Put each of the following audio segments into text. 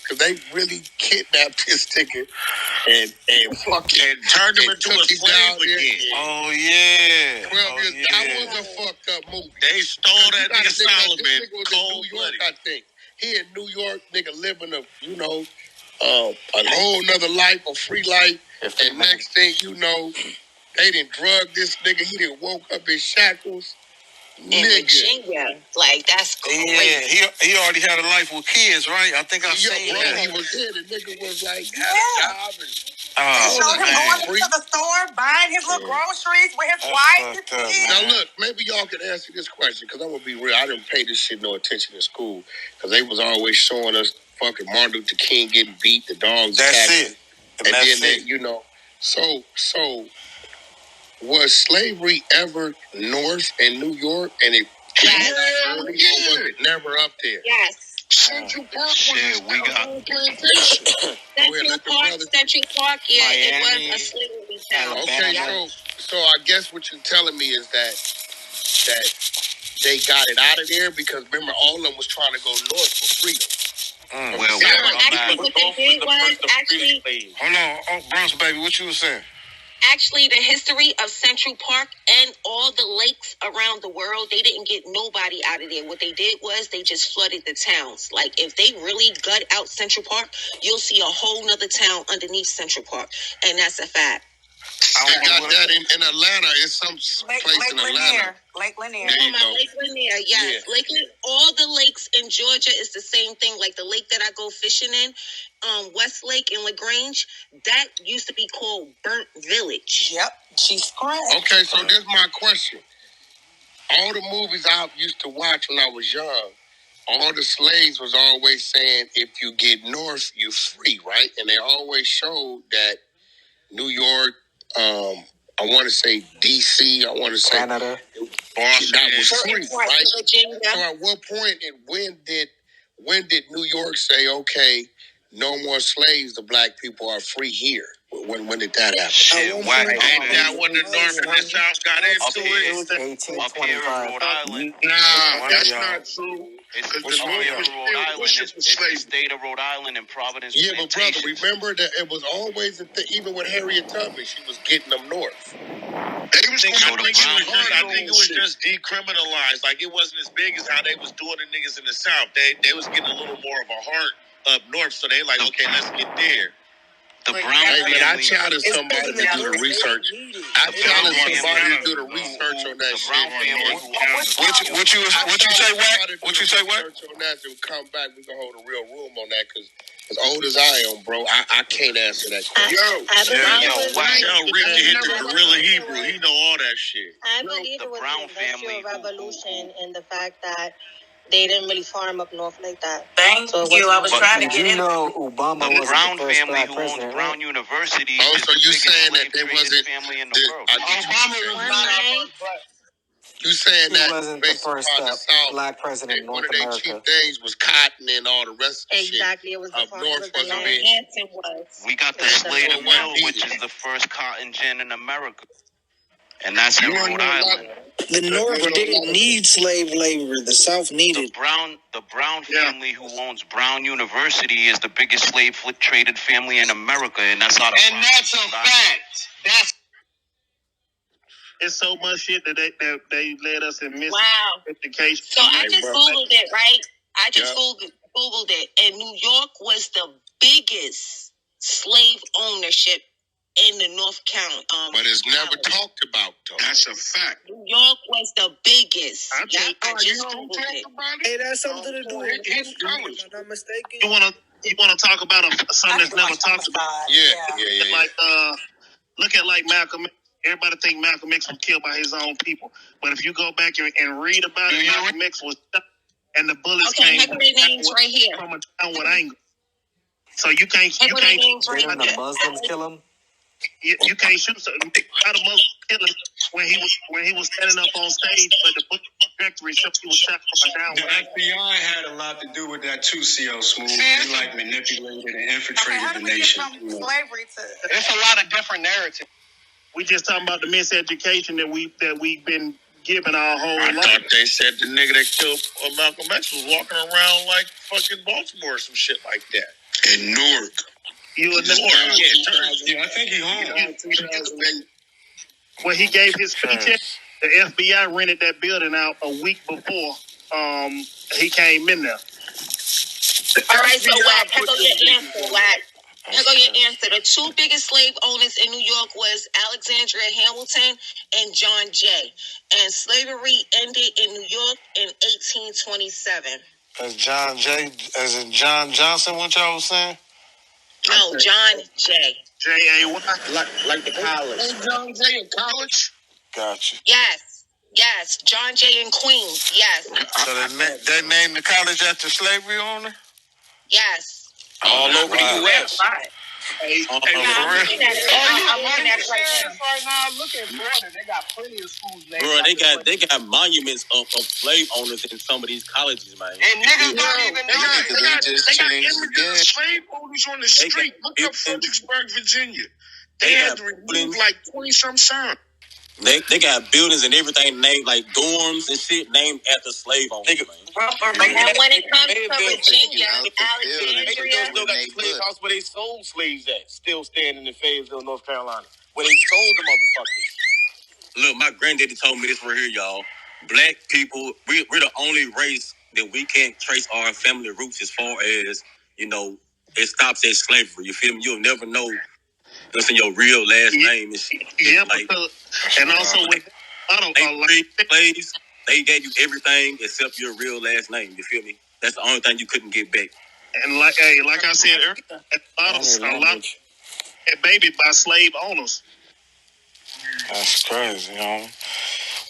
because they really kidnapped this nigga and fucking turned him into a slave again. Oh yeah. 12 years. That was a fucked up movie. They stole that nigga Solomon. This nigga was in New York, I think. He in New York, nigga, living a whole nother life, a free life. And next thing you know, they done drugged this nigga. He done woke up in shackles. In Virginia, like that's crazy. Yeah, he already had a life with kids, right? I think I've seen that. He was there. The nigga was like had a job and showed him going to the store, buying his little groceries with his wife. Now look, maybe y'all can answer this question because I'm gonna be real. I didn't pay this shit no attention in school because they was always showing us fucking Martin Luther King getting beat, the dogs. That's it. And then so. Was slavery ever north in New York and it was it never up there? Yes. Central Park was plantation. Central Park, yeah, Miami, it was a slavery town. Okay, so I guess what you're telling me is that they got it out of there because remember all of them was trying to go north for freedom. What they did was actually hold on, Bronx baby, what you were saying? Actually, the history of Central Park and all the lakes around the world, they didn't get nobody out of there. What they did was they just flooded the towns. Like, if they really gut out Central Park, you'll see a whole nother town underneath Central Park. And that's a fact. They got that in Atlanta. It's some place in Atlanta. Lake Lanier. Lake Lanier, yes. Yeah. Lake, all the lakes in Georgia is the same thing. Like the lake that I go fishing in, Westlake and LaGrange, that used to be called Burnt Village. Yep, she's correct. Okay, so this is my question. All the movies I used to watch when I was young, all the slaves was always saying, if you get north, you free, right? And they always showed that New York, I want to say D.C., I want to say Canada, Boston, that was free, right? So at what point and when did New York say, okay, no more slaves, the black people are free here? When did that happen? Shit, Wack. Ain't that when the North and the South got into it? It was 1825. Rhode Island. Nah, that's not true. It's Rhode Island. It's the state of Rhode Island and Providence. Yeah, but brother, remember that it was always a thing. Even with Harriet Tubman, she was getting them north. I think it was just decriminalized. Like, it wasn't as big as how they was doing the niggas in the South. They was getting a little more of a heart up north. So they like, okay, let's get there. The Brown family. I challenge somebody to do the research. I challenge somebody to do the research on that shit. What you say, Wack? What you say, Wack? On that, and come back, we can hold a real room on that because as old as I am, bro, I can't answer that question. Ricky hit the gorilla Hebrew. He know all that shit. I believe it was the Industrial Revolution and the fact that they didn't really farm up north like that. Thank you. I was trying to get in. Obama the was Brown the first family black who president, owns Brown University. Oh, so you saying that there wasn't family in the world? You saying that wasn't the first black president in North America? One of their chief things was cotton and all the rest of shit. Exactly, it was the north wasn't big. We got the Slade Mill, which is the first cotton gin in America. And that's in Rhode Island. The North didn't need slave labor. The South needed. The Brown family who owns Brown University is the biggest slave traded family in America, and that's not. And that's a fact. It's so much shit that they let us in miseducation. So I just Googled it, right? I just Googled it, and New York was the biggest slave ownership in the North County. But it's never talked about, though. That's a fact. New York was the biggest. I just Googled it. Hey, that's something to do with history, if I'm not mistaken. You wanna talk about something that's never talked about? Yeah. Like, look at like Malcolm. Everybody think Malcolm X was killed by his own people. But if you go back and read about it, Malcolm X was shot and the bullets came right here. from a downward angle. So you can't Didn't the Muslims kill him? You can't shoot something. How the Muslims kill him when he was standing up on stage, but the bullet trajectory showed he was shot from a downward angle. The FBI had a lot to do with that too, CL Smooth. They like manipulated and infiltrated the nation. Slavery to it's a lot of different narratives. We just talking about the miseducation that we've been given our whole life. I thought they said the nigga that killed Malcolm X was walking around like fucking Baltimore or some shit like that. In Newark. You in Newark? Yeah, I think he home. When he gave his speech, the FBI rented that building out a week before he came in there. All right, so Wack, here go your answer, Wack. Here go your answer. The two biggest slave owners in New York was Alexandria Hamilton and John Jay. And slavery ended in New York in 1827. As John Jay, as in John Johnson, what y'all was saying? No, John Jay. J-A-Y. Like the college. John Jay in college? Gotcha. Yes. John Jay in Queens. Yes. So they named the college after slavery owner? Yes. All over the U.S. I'm looking at it right now. Look at Florida. They got plenty of schools. Bro, they got monuments of slave owners in some of these colleges, man. And niggas don't even know. They got images of slave owners on the street. Look up Fredericksburg, Virginia. They had to remove like 20-some signs. They got buildings and everything named like dorms and shit named after slave owners. And when it comes to Virginia, Alexandria, they still got the slave house where they sold slaves at, still standing in Fayetteville, North Carolina, where they sold the motherfuckers. Look, my granddaddy told me this right here, y'all. Black people, we're the only race that we can't trace our family roots as far as, it stops at slavery. You feel me? You'll never know what's in your real last name and shit. Yeah, and also with slaves, they gave you everything except your real last name. You feel me? That's the only thing you couldn't get back. And like I said earlier, a lot of baby by slave owners. That's crazy, yo.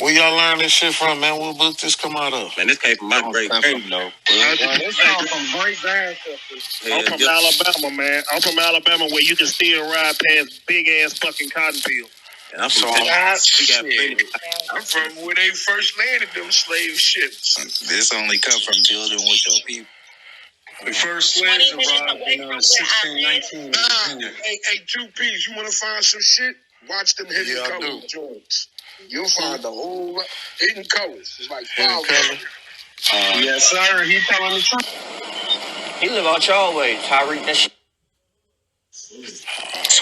Where y'all learn this shit from, man? What book this come out of? Man, this came from my great grand. This came from great grandparents. I'm from Alabama, man. I'm from Alabama, where you can still ride past big ass fucking cotton fields. And I'm from I'm from where they first landed them slave ships. This only come from building with your people. The first slaves arrived in 1619. Hey, 2Ps, you want to find some shit? Watch them hidden colors joints. You'll find the whole hidden colors. It's like 5 colors. Yes, sir. He telling the truth. You live out your way, Tyreek.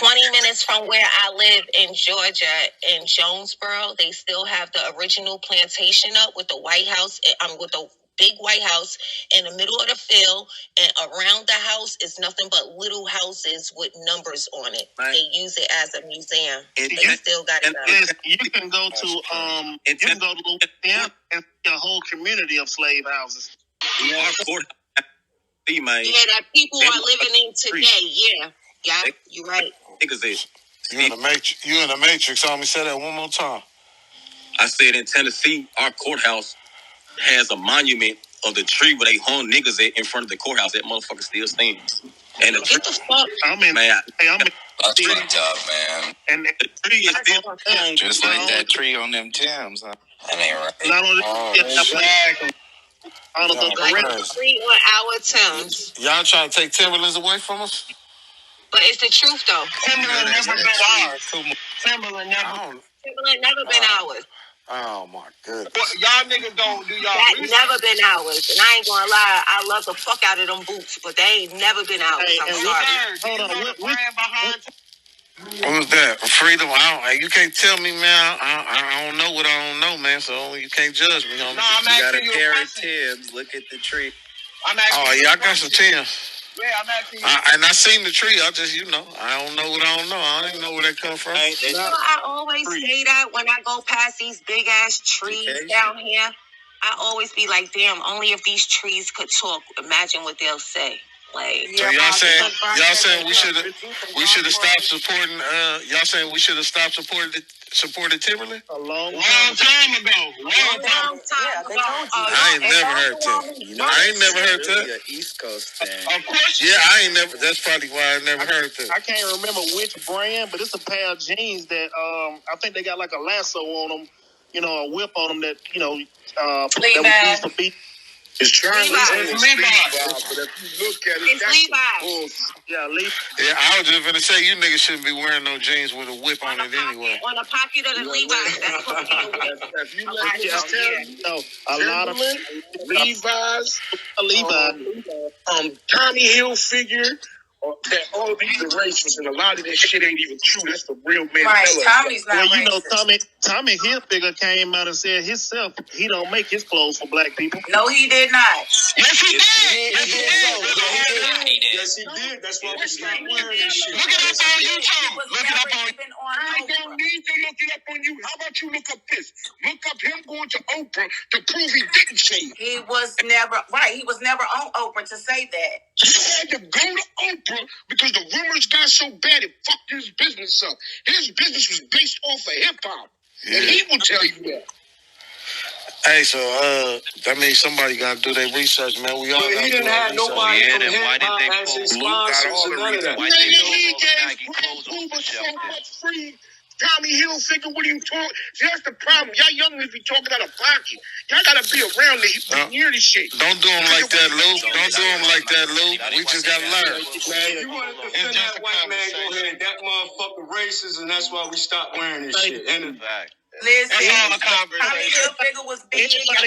20 minutes from where I live in Georgia, in Jonesboro, they still have the original plantation up with the White House, with the big White House in the middle of the field, and around the house is nothing but little houses with numbers on it. Right. They use it as a museum. They still got it up. You can go to Louisiana and see a whole community of slave houses. Yeah, that people are living in today. Yeah, you're right. You in the Matrix. Let me say that one more time. I said in Tennessee, our courthouse has a monument of the tree where they hung niggas at in front of the courthouse. That motherfucker still stands. And the tree, that's fucked up, man. And the tree is still just like that tree on them Timbs. Huh? That ain't right. Not only tree on our Timbs. Y'all trying to take Timberlands away from us? But it's the truth, though. Timberland never been ours. Timberland never been ours. Oh, my goodness. Well, y'all niggas don't do y'all That research. Never been ours. And I ain't gonna lie, I love the fuck out of them boots, but they ain't never been ours. I'm sorry. Hold on. What was that? Freedom? You can't tell me, man. I don't know what I don't know, man. So you can't judge me. No, I'm asking you a pair of Timbs. Look at the tree. I got some Timbs. Yeah, I'm asking you. And I seen the tree. I just, I don't know what I don't know. I don't even know where that come from. I always say that when I go past these big ass trees down here. I always be like, damn, only if these trees could talk, imagine what they'll say. Like, so y'all saying we should have stopped supporting y'all saying we should have stopped supported Timberland? A long time ago. I ain't never heard that. I ain't never heard that. You're East Coast fan. Of course. Yeah, I ain't never. That's probably why I never heard that. I can't remember which brand, but it's a pair of jeans that I think they got like a lasso on them, a whip on them that that was used for beat. It's trying to say Levi's, but if you look at it, it's Levi's. Yeah, Levi's. Yeah, I was just gonna say you niggas shouldn't be wearing no jeans with a whip on it anyway. On the pocket of the Levi's, that's supposed to be a whip. If you look at a lot of Levi's, Tommy Hilfiger, that all these are racist, and a lot of this shit ain't even true. That's the real man. Right, Tommy's not racist. Well, Tommy Hilfiger came out and said himself he don't make his clothes for black people. No, he did not. Yes, he did. Yes, he did. That's why we stopped wearing this shit. Look it up on YouTube. Look it up on I don't need to look it up on you. How about you look up this? Look up him going to Oprah to prove he didn't say it. He was never on Oprah to say that. He had to go to Oprah because the rumors got so bad it fucked his business up. His business was based off of hip hop. Yeah. And he will tell you that. Hey, so that means somebody got to do their research, man. We all. But he didn't have nobody from then why did they as his Luke got sponsors all and the none of reason that? why they so much free. Tommy Hilfiger, what are you talking? See, that's the problem. Y'all young niggas be talking out of pocket. Y'all gotta be around the near the shit. Don't do them like that, Lou. Don't do them like that, Lou. We just gotta learn. Man, you want to defend that white man, go ahead. That motherfucker racist, and that's why we stopped wearing this shit. And Listen, that's all the conversation. Tommy Hilfiger was big. You gotta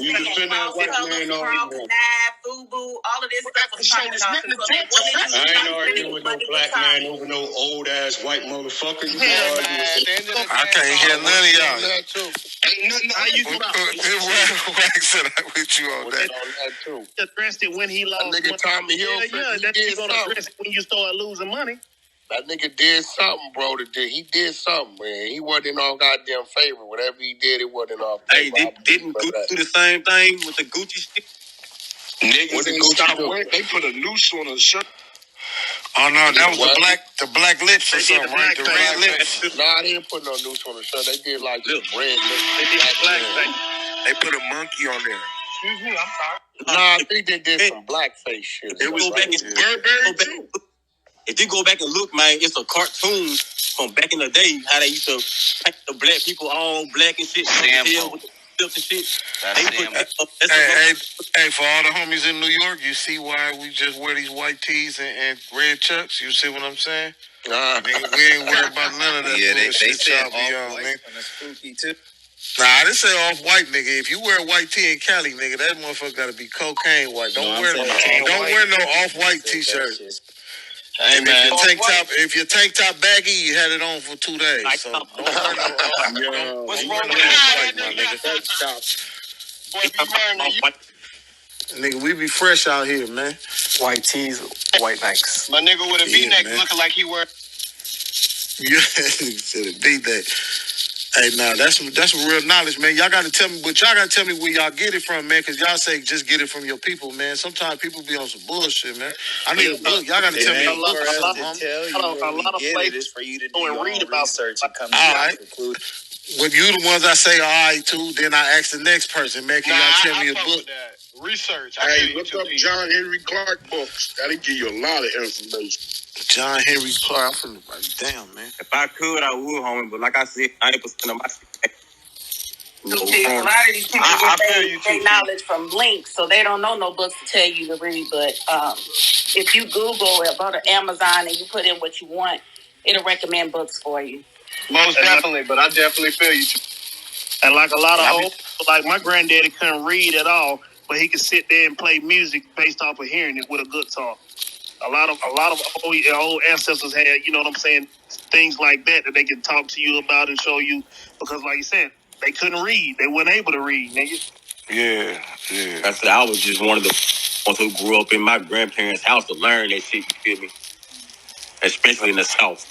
you understand. defend that white man all you want. FUBU, all of this stuff was coming off. I ain't arguing with no black man over no old ass white motherfucker. You can argue with I can't hear none of y'all. Wack said I with you on that. Addressed it when he lost. Nigga Tommy Hilfiger, that's gonna address it when you start losing money. That nigga did something, bro. He did something, man. He wasn't in all goddamn favor. Whatever he did, it wasn't in all favor. Hey, didn't Gucci do the same thing with the Gucci shit? Niggas didn't stop wearing. They put a noose on a shirt. Oh no, that was the black lips or something, right? The red lips. Nah, they didn't put no noose on the shirt. They did like the red lips. They did the black thing. They put a monkey on there. Excuse me, I'm sorry. Nah, I think they did some blackface shit. It was back in Burberry too. If you go back and look, man, it's a cartoon from back in the day how they used to paint the black people all black and shit. With the and shit. Hey, for all the homies in New York, you see why we just wear these white tees and red chucks? You see what I'm saying? Nah, we ain't worried about none of that. Yeah, they said off white and the spooky too. Nah, I didn't say off white, nigga. If you wear a white tee in Cali, nigga, that motherfucker gotta be cocaine white. Don't wear no off white t-shirt. Hey, man. If your tank top baggy, you had it on for 2 days. So don't wear no what's wrong with that, my nigga? Boy, be wearing nigga, we be fresh out here, man. white tees, white Nikes. My nigga with a V-neck looking like he wear. Yeah, said a V-neck. Hey, nah, that's real knowledge, man. Y'all gotta tell me where y'all get it from, man. Cause y'all say just get it from your people, man. Sometimes people be on some bullshit, man. I need a book. Y'all gotta tell me a book. A lot of places for you to do and read about research and come to your conclusion. But you the ones I say all right to, then I ask the next person, man. Can y'all tell me a book? Research. Hey, look up John Henry Clark books. That'll give you a lot of information. John Henry Clark. I'm finna write it down, man. If I could, I would, homie. But like I said, 90% of my shit. A lot of these people get their knowledge from links, so they don't know no books to tell you to read. But if you Google or go to Amazon and you put in what you want, it'll recommend books for you. Most definitely, but I definitely feel you. And like a lot of old, like my granddaddy couldn't read at all, but he could sit there and play music based off of hearing it with a guitar. A lot of old ancestors had, you know what I'm saying, things like that they can talk to you about and show you, because like you said, they couldn't read. They weren't able to read, nigga. Yeah. I said I was just one of the ones who grew up in my grandparents' house to learn that shit, you feel me? Especially in the South.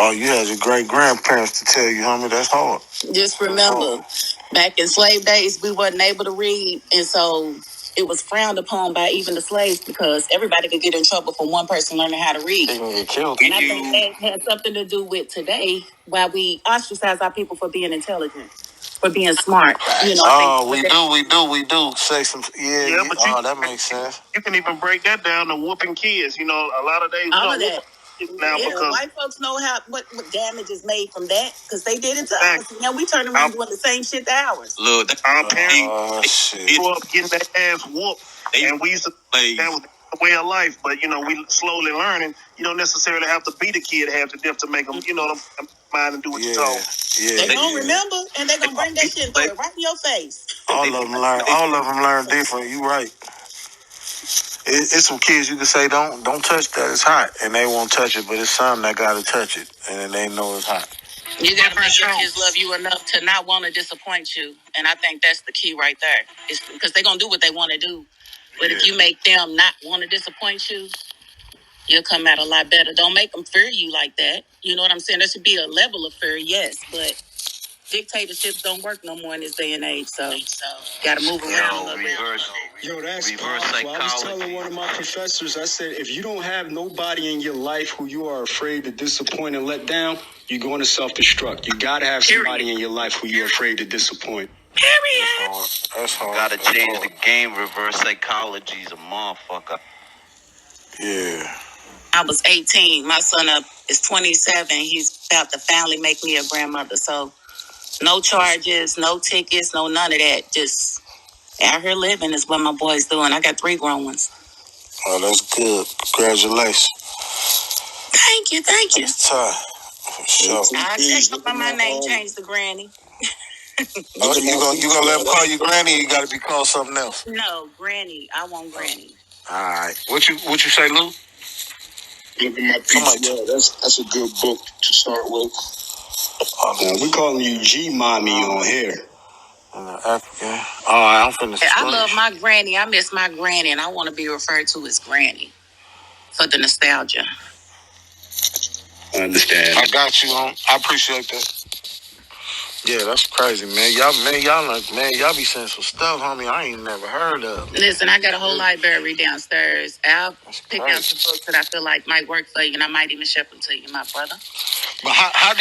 Oh, you had your great-grandparents to tell you, homie, that's hard. Just remember, back in slave days, we wasn't able to read, and so it was frowned upon by even the slaves because everybody could get in trouble for one person learning how to read. They can get killed. And I think that had something to do with today, why we ostracize our people for being intelligent, for being smart. You know. We do say some. Yeah, but that makes sense. You can even break that down to whooping kids. You know, a lot of days. All of that. Now because white folks know what damage is made from that because they did it to us. Now we turn around doing the same shit to ours. Look, our parents grew up getting their ass whooped, and we used to that was the way of life. But you know, we slowly learning. You don't necessarily have to beat a kid half to death to make them, you know, mind and do what you told. Yeah, they gonna remember, and they gonna bring that shit and throw it right in your face. All of them learn different. You right. It's some kids you can say don't touch that, it's hot, and they won't touch it, but it's some that gotta touch it, and they know it's hot. You gotta make your kids love you enough to not want to disappoint you, and I think that's the key right there. It's because they're gonna do what they want to do, but if you make them not want to disappoint you, you'll come out a lot better. Don't make them fear you like that. You know what I'm saying? There should be a level of fear, yes, but dictatorships don't work no more in this day and age. So gotta move around a little bit. Yo, that's powerful. I was telling one of my professors, I said, if you don't have nobody in your life who you are afraid to disappoint and let down, you're going to self-destruct. You got to have somebody in your life who you're afraid to disappoint. Period. That's hard. Gotta change the game. Reverse psychology is a motherfucker. Yeah. I was 18. My son is 27. He's about to finally make me a grandmother. So no charges, no tickets, no none of that. Just out here living is what my boy's doing. I got 3 grown ones. Oh, that's good. Congratulations. Thank you. That's tough. For sure. I changed my name, changed to Granny. You gonna let him call you Granny, or you gotta be called something else? No, Granny. I want Granny. Alright. What you say, Lou? Look at my PTR. That's a good book to start with. We calling you G Mommy on here. African. Alright, I'm finna I love my granny. I miss my granny, and I want to be referred to as Granny for the nostalgia. I understand. I got you on. I appreciate that. Yeah, that's crazy, man. Y'all be saying some stuff, homie, I ain't never heard of. Listen, I got a whole library downstairs. I'll pick out some books that I feel like might work for you, and I might even ship them to you, my brother. But how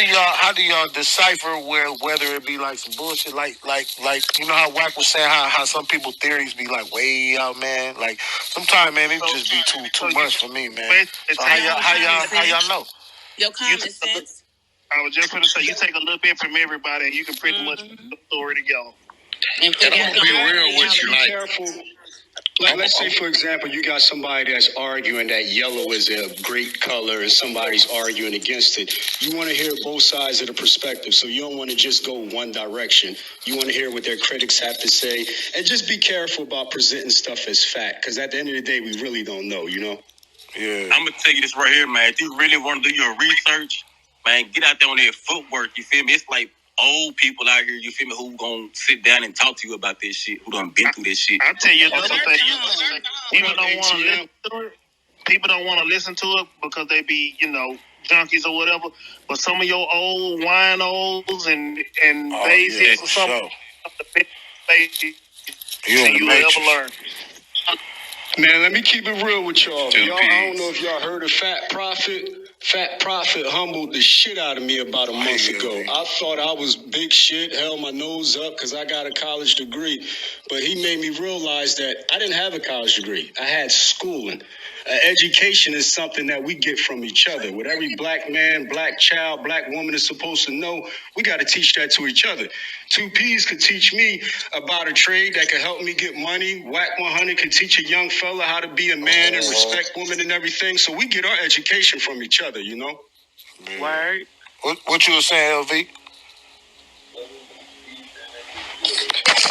do y'all decipher whether it be like some bullshit, like you know how Wack was saying how some people theories be like way out, man. Like sometimes, man, it just be too much for me, man. So how y'all know? Your common sense. I was just going to say, you take a little bit from everybody, and you can pretty much put the story together. And I'm gonna be real with you, like. Careful. Like, let's say, for example, you got somebody that's arguing that yellow is a great color and somebody's arguing against it. You want to hear both sides of the perspective, so you don't want to just go one direction. You want to hear what their critics have to say, and just be careful about presenting stuff as fact, because at the end of the day, we really don't know, you know? Yeah. I'm going to tell you this right here, man. If you really want to do your research, man, get out there on their footwork, you feel me? It's like old people out here, you feel me, who gonna sit down and talk to you about this shit, who done been through this shit. I'll tell you another thing. People don't want to listen to it. People don't want to listen to it because they be, junkies or whatever. But some of your old winos and basics or something, the best thing you ever learn. Man, let me keep it real with y'all. I don't know if y'all heard of Fat Prophet. Fat Prophet humbled the shit out of me about a month ago. I thought I was big shit, held my nose up because I got a college degree. But he made me realize that I didn't have a college degree. I had schooling. Education is something that we get from each other. What every black man, black child, black woman is supposed to know, we got to teach that to each other. 2Ps could teach me about a trade that could help me get money. Wack 100 could teach a young fella how to be a man and respect women and everything. So we get our education from each other, you know? Yeah. Word. What you were saying, LV?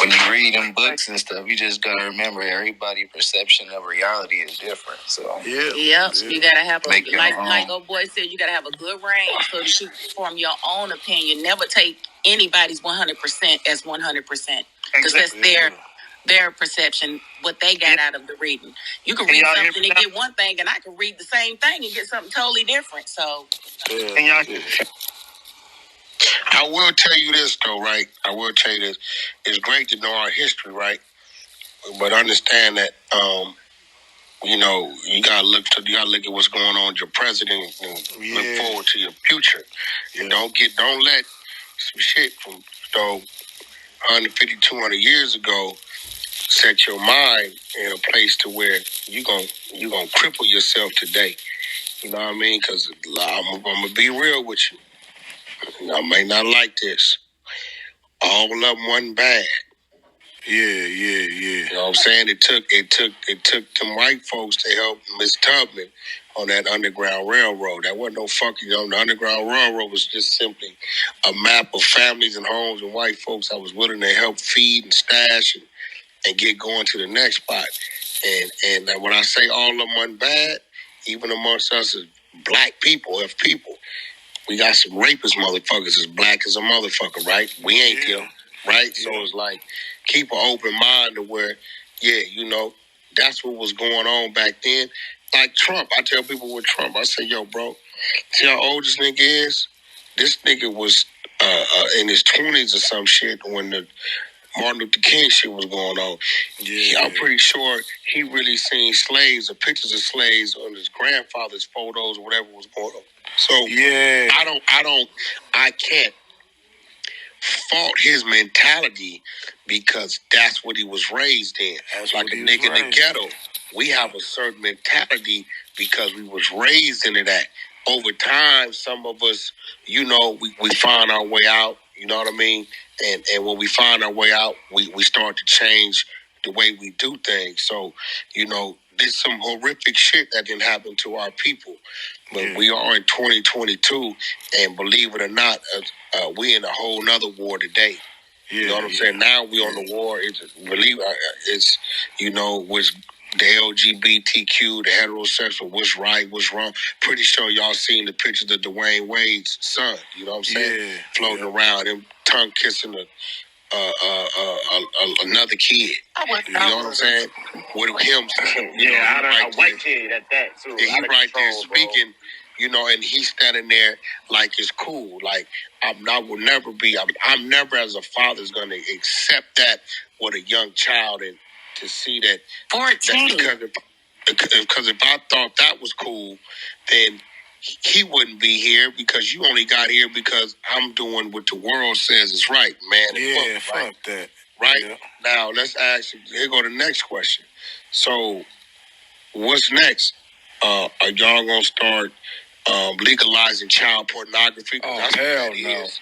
When you read them books and stuff, you just gotta remember everybody's perception of reality is different. So Yep. You gotta have like old boy said, you gotta have a good range so that you form your own opinion. Never take anybody's 100% as 100% because that's their perception, what they got out of the reading. You can read something and get one thing, and I can read the same thing and get something totally different. So, I will tell you this, though, right? I will tell you this. It's great to know our history, right? But understand that, you gotta look at what's going on with your president and look forward to your future. Yeah. And don't let some shit from 150, 200 years ago set your mind in a place to where you gonna cripple yourself today. You know what I mean? Because I'm gonna be real with you. I may not like this. All of them wasn't bad. Yeah. You know what I'm saying? It took them white folks to help Miss Tubman on that Underground Railroad. That wasn't no fucking, the Underground Railroad was just simply a map of families and homes and white folks that was willing to help feed and stash and get going to the next spot. And when I say all of them wasn't bad, even amongst us as black people, if people, we got some rapist motherfuckers as black as a motherfucker, right? We ain't them, right? So it's like, keep an open mind to where, that's what was going on back then. Like Trump, I tell people with Trump, I say, yo, bro, see how old this nigga is? This nigga was in his 20s or some shit when the Martin Luther King shit was going on. Yeah. I'm pretty sure he really seen slaves or pictures of slaves on his grandfather's photos or whatever was going on. So I can't fault his mentality because that's what he was raised in. That's like a nigga in the ghetto. We have a certain mentality because we was raised into that. Over time, some of us, we find our way out. You know what I mean? And when we find our way out, we start to change the way we do things. So, there's some horrific shit that didn't happen to our people. But we are in 2022, and believe it or not, we in a whole nother war today. You know what I'm saying? Now we on the war. Which the LGBTQ, the heterosexual, what's right, what's wrong. Pretty sure y'all seen the pictures of Dwayne Wade's son. You know what I'm saying? Floating around, him tongue kissing another kid. You know what I'm saying? With him, a white kid at that too. Yeah, he right there speaking, and he's standing there like it's cool. Like I'm never as a father is going to accept that with a young child and to see that 14. Because if I thought that was cool, then he wouldn't be here because you only got here because I'm doing what the world says is right, man. Yeah, fuck that. Right? Yeah. Now, let's ask, here go the next question. So, what's next? Are y'all going to start legalizing child pornography? Oh, that's hell what that no. is.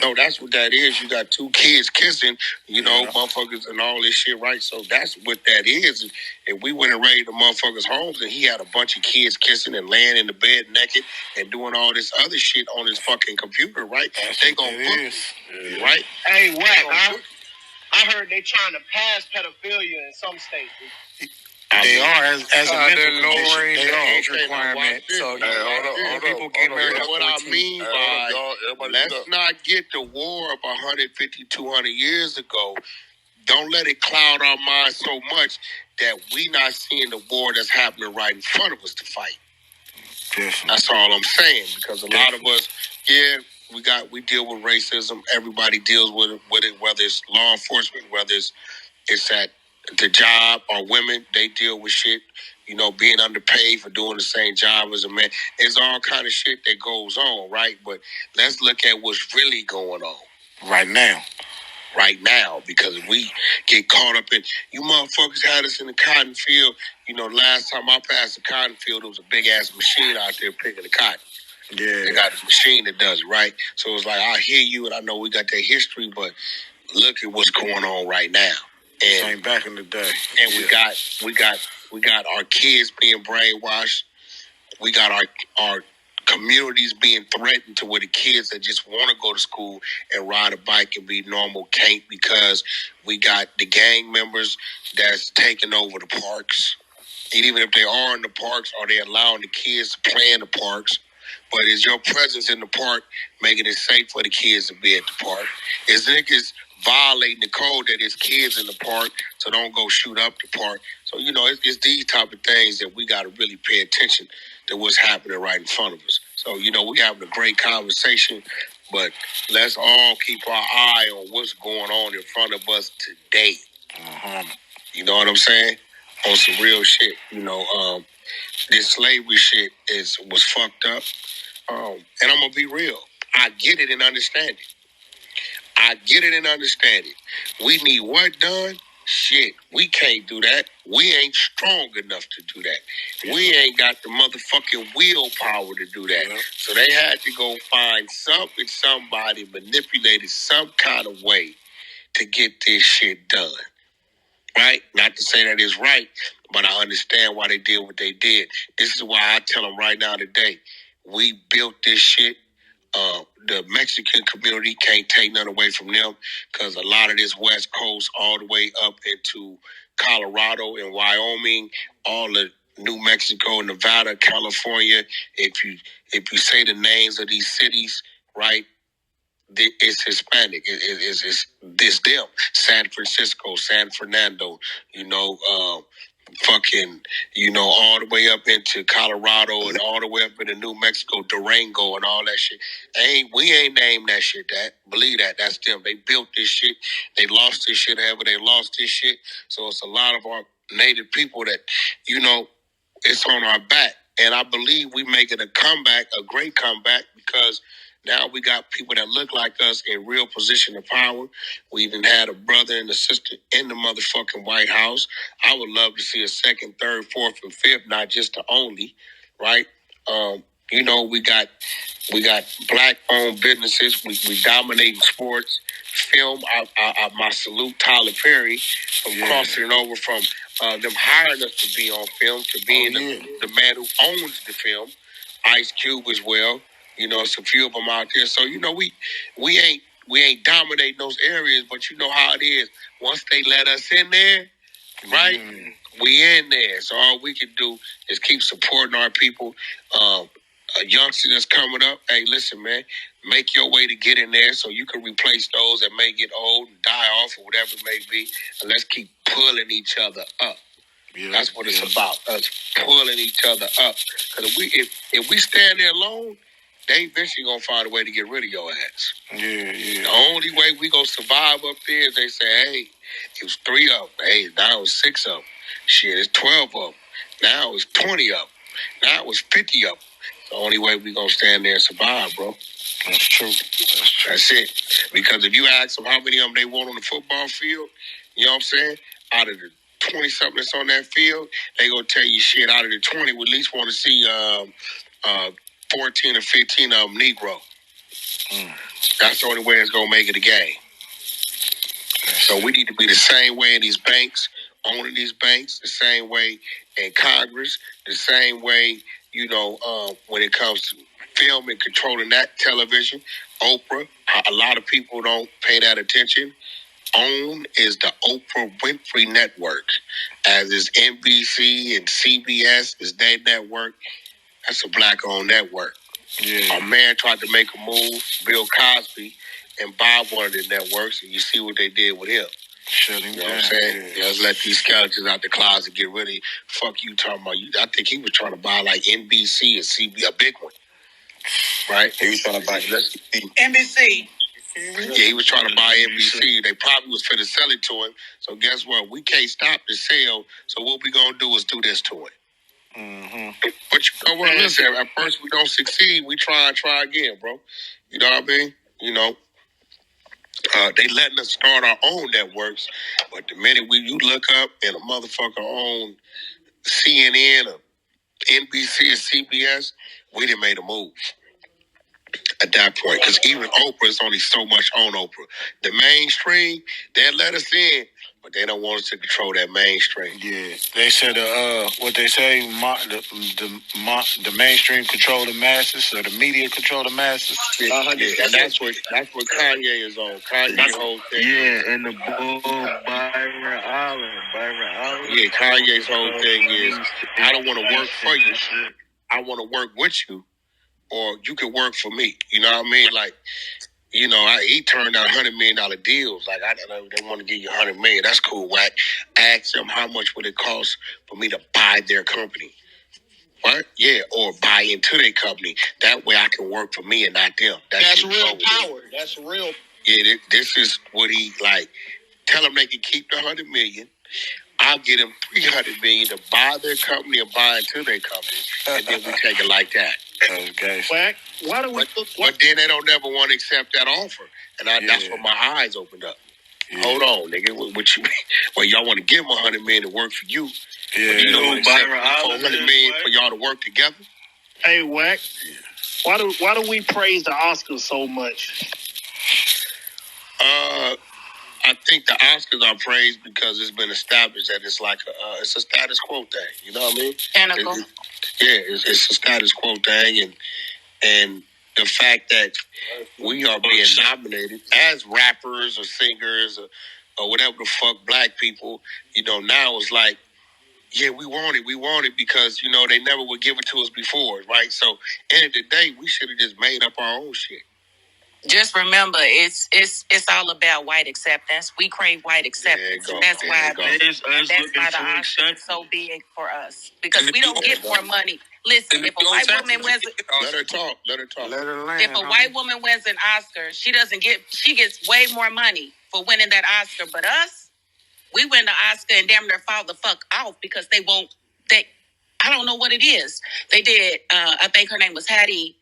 No, that's what that is. You got two kids kissing, motherfuckers and all this shit, right? So that's what that is. If we went and raided the motherfuckers' homes and he had a bunch of kids kissing and laying in the bed naked and doing all this other shit on his fucking computer, right? They gonna book it, right? Hey, Wack, I heard they trying to pass pedophilia in some states. They are as a mental lowering condition. the age Okay, requirement. So people get married at 14. What I mean by let's not get the war of 150, 200 years ago. Don't let it cloud our minds so much that we not seeing the war that's happening right in front of us to fight. Definitely. That's all I'm saying. Because a lot of us, we deal with racism. Everybody deals with it, whether it's law enforcement, whether it's at the job or women, they deal with shit, being underpaid for doing the same job as a man. There's all kind of shit that goes on, right? But let's look at what's really going on. Right now, because we get caught up in, you motherfuckers had us in the cotton field. Last time I passed the cotton field, there was a big ass machine out there picking the cotton. Yeah. They got this machine that does it, right? So it's like, I hear you and I know we got that history, but look at what's going on right now. And came back in the day. And we got our kids being brainwashed. We got our communities being threatened to where the kids that just want to go to school and ride a bike and be normal can't because we got the gang members that's taking over the parks. And even if they are in the parks, are they allowing the kids to play in the parks? But is your presence in the park making it safe for the kids to be at the park? Is niggas violating the code that it's kids in the park, so don't go shoot up the park? So, it's these type of things that we got to really pay attention to what's happening right in front of us. So, we having a great conversation, but let's all keep our eye on what's going on in front of us today. You know what I'm saying? On some real shit. This slavery shit was fucked up. And I'm going to be real. I get it and understand it. We need what done? Shit, we can't do that. We ain't strong enough to do that. We ain't got the motherfucking willpower to do that. Yeah. So they had to go find somebody manipulated some kind of way to get this shit done. Right? Not to say that it's right, but I understand why they did what they did. This is why I tell them right now today, we built this shit. The Mexican community can't take none away from them because a lot of this West Coast all the way up into Colorado and Wyoming, all of New Mexico, Nevada, California. If you say the names of these cities, right, it's Hispanic. It's them. San Francisco, San Fernando, fucking, all the way up into Colorado and all the way up into New Mexico, Durango and all that shit. We ain't named that shit that. Believe that. That's them. They built this shit. They lost this shit however they lost this shit. So it's a lot of our native people that, it's on our back. And I believe we making a comeback, a great comeback, because now we got people that look like us in real position of power. We even had a brother and a sister in the motherfucking White House. I would love to see a second, third, fourth, and fifth, not just the only, right? We got black-owned businesses. We dominating sports, film. My salute Tyler Perry from crossing it over from them hiring us to be on film to being the man who owns the film. Ice Cube as well. It's a few of them out there. So we ain't dominating those areas, but you know how it is. Once they let us in there, right? We in there. So all we can do is keep supporting our people. A youngster that's coming up, hey, listen, man, make your way to get in there so you can replace those that may get old and die off or whatever it may be. And let's keep pulling each other up. Yeah, that's what it's about, us pulling each other up. Because if we stand there alone, they eventually going to find a way to get rid of your ass. The only way we going to survive up there is they say, hey, it was 3 of them. Hey, now it's 6 of them. Shit, it's 12 of them. Now it's 20 of them. Now it's 50 of them. The only way we going to stand there and survive, bro. That's true. That's it. Because if you ask them how many of them they want on the football field, you know what I'm saying? Out of the 20-something that's on that field, they going to tell you shit. Out of the 20, we at least want to see 14 or 15 of them Negro. That's the only way it's going to make it a game. So we need to be the same way in these banks, owning these banks, the same way in Congress, the same way, when it comes to film and controlling that television. Oprah, a lot of people don't pay that attention. OWN is the Oprah Winfrey Network, as is NBC and CBS is their network. That's a black-owned network. Yeah. A man tried to make a move, Bill Cosby, and buy one of the networks, and you see what they did with him. Shut him down. What I'm saying? Yeah. Let's let these skeletons out the closet, get rid of it. Fuck you talking about. I think he was trying to buy like NBC and CBS, a big one. Right? He was trying to buy NBC. Yeah, he was trying to buy NBC. They probably was finna sell it to him. So guess what? We can't stop the sale. So what we gonna do is do this to it. Mm-hmm. But you know what? Listen, at first we don't succeed. We try again, bro. You know what I mean? They letting us start our own networks, but the minute you look up and a motherfucker on CNN or NBC or CBS, we done made a move at that point. Because even Oprah is only so much on Oprah. The mainstream, they let us in, but they don't want us to control that mainstream. Yeah, they said what they say, the mainstream control the masses, or the media control the masses. Yeah, and that's what Kanye is on. Kanye's whole thing. Yeah, and the bull Byron Allen. Yeah, Kanye's whole thing is, I don't want to work for you. I want to work with you, or you can work for me. You know what I mean? Like, he turned down $100 million deals. Like, they want to give you $100 million. That's cool, Wack. Ask them how much would it cost for me to buy their company. What? Yeah, or buy into their company. That way I can work for me and not them. That's real power. That's real. Yeah, this is what he, like, tell them they can keep the $100 million. I'll get them $300 million to buy their company or buy into their company. And then we take it like that. Okay. Wack, why do we but then they don't ever want to accept that offer. And that's when my eyes opened up. Yeah. Hold on, nigga. What you mean? Well, y'all want to give them $100 million to work for you. Yeah. But you don't want to accept $400 million for y'all to work together. Hey, Wack. Yeah. Why do we praise the Oscars so much? I think the Oscars are praised because it's been established that it's like it's a status quo thing. You know what I mean? It's a status quo thing, and the fact that we are being nominated as rappers or singers or or whatever the fuck black people, now it's like, yeah, we want it because, they never would give it to us before, right? So, end of the day, we should have just made up our own shit. Just remember, it's all about white acceptance. We crave white acceptance, and that's why the Oscar is so big for us, because we don't get more money. Listen, if a white woman wins, let her talk. Let her land. If a white woman wins an Oscar, she gets way more money for winning that Oscar. But us, we win the Oscar and damn near fall the fuck off because I don't know what it is. They did. I think her name was Hattie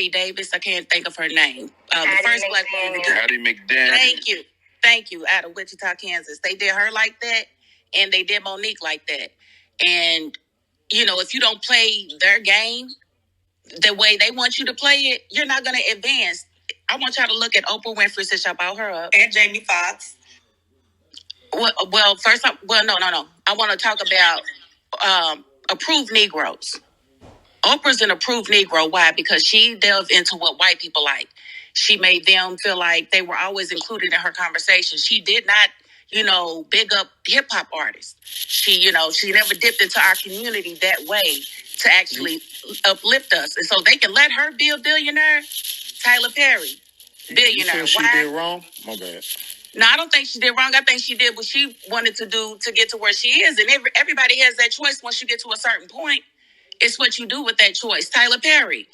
Davis. I can't think of her name. The first black woman. Hattie McDaniel. Thank you. Out of Wichita, Kansas. They did her like that, and they did Monique like that. And if you don't play their game the way they want you to play it, you're not going to advance. I want y'all to look at Oprah Winfrey since y'all brought her up, and Jamie Foxx. Well, first, no. I want to talk about approved Negroes. Oprah's an approved Negro. Why? Because she delved into what white people like. She made them feel like they were always included in her conversation. She did not, big up hip hop artists. She never dipped into our community that way to actually uplift us. And so they can let her be a billionaire. Tyler Perry, billionaire. You feel she did wrong? My bad. No, I don't think she did wrong. I think she did what she wanted to do to get to where she is. And everybody has that choice once you get to a certain point. It's what you do with that choice. Tyler Perry.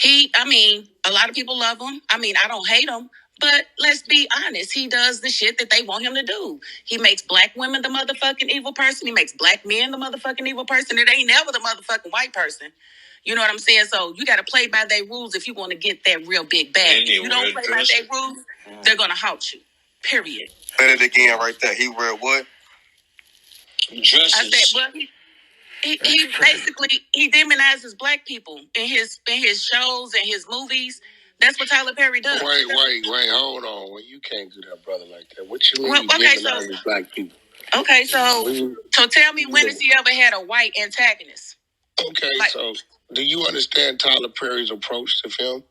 A lot of people love him. I don't hate him, but let's be honest. He does the shit that they want him to do. He makes black women the motherfucking evil person. He makes black men the motherfucking evil person. It ain't never the motherfucking white person. You know what I'm saying? So you got to play by their rules if you want to get that real big bag. If you don't play by their rules, they're going to halt you. Period. Say it again right there. He wear what? Dresses. I said, well, he basically demonizes black people in his shows and his movies. That's what Tyler Perry does. Wait, hold on. Well, you can't do that, brother, like that. What you mean demonizes black people? Okay, so tell me, when has he ever had a white antagonist? Okay, so do you understand Tyler Perry's approach to film?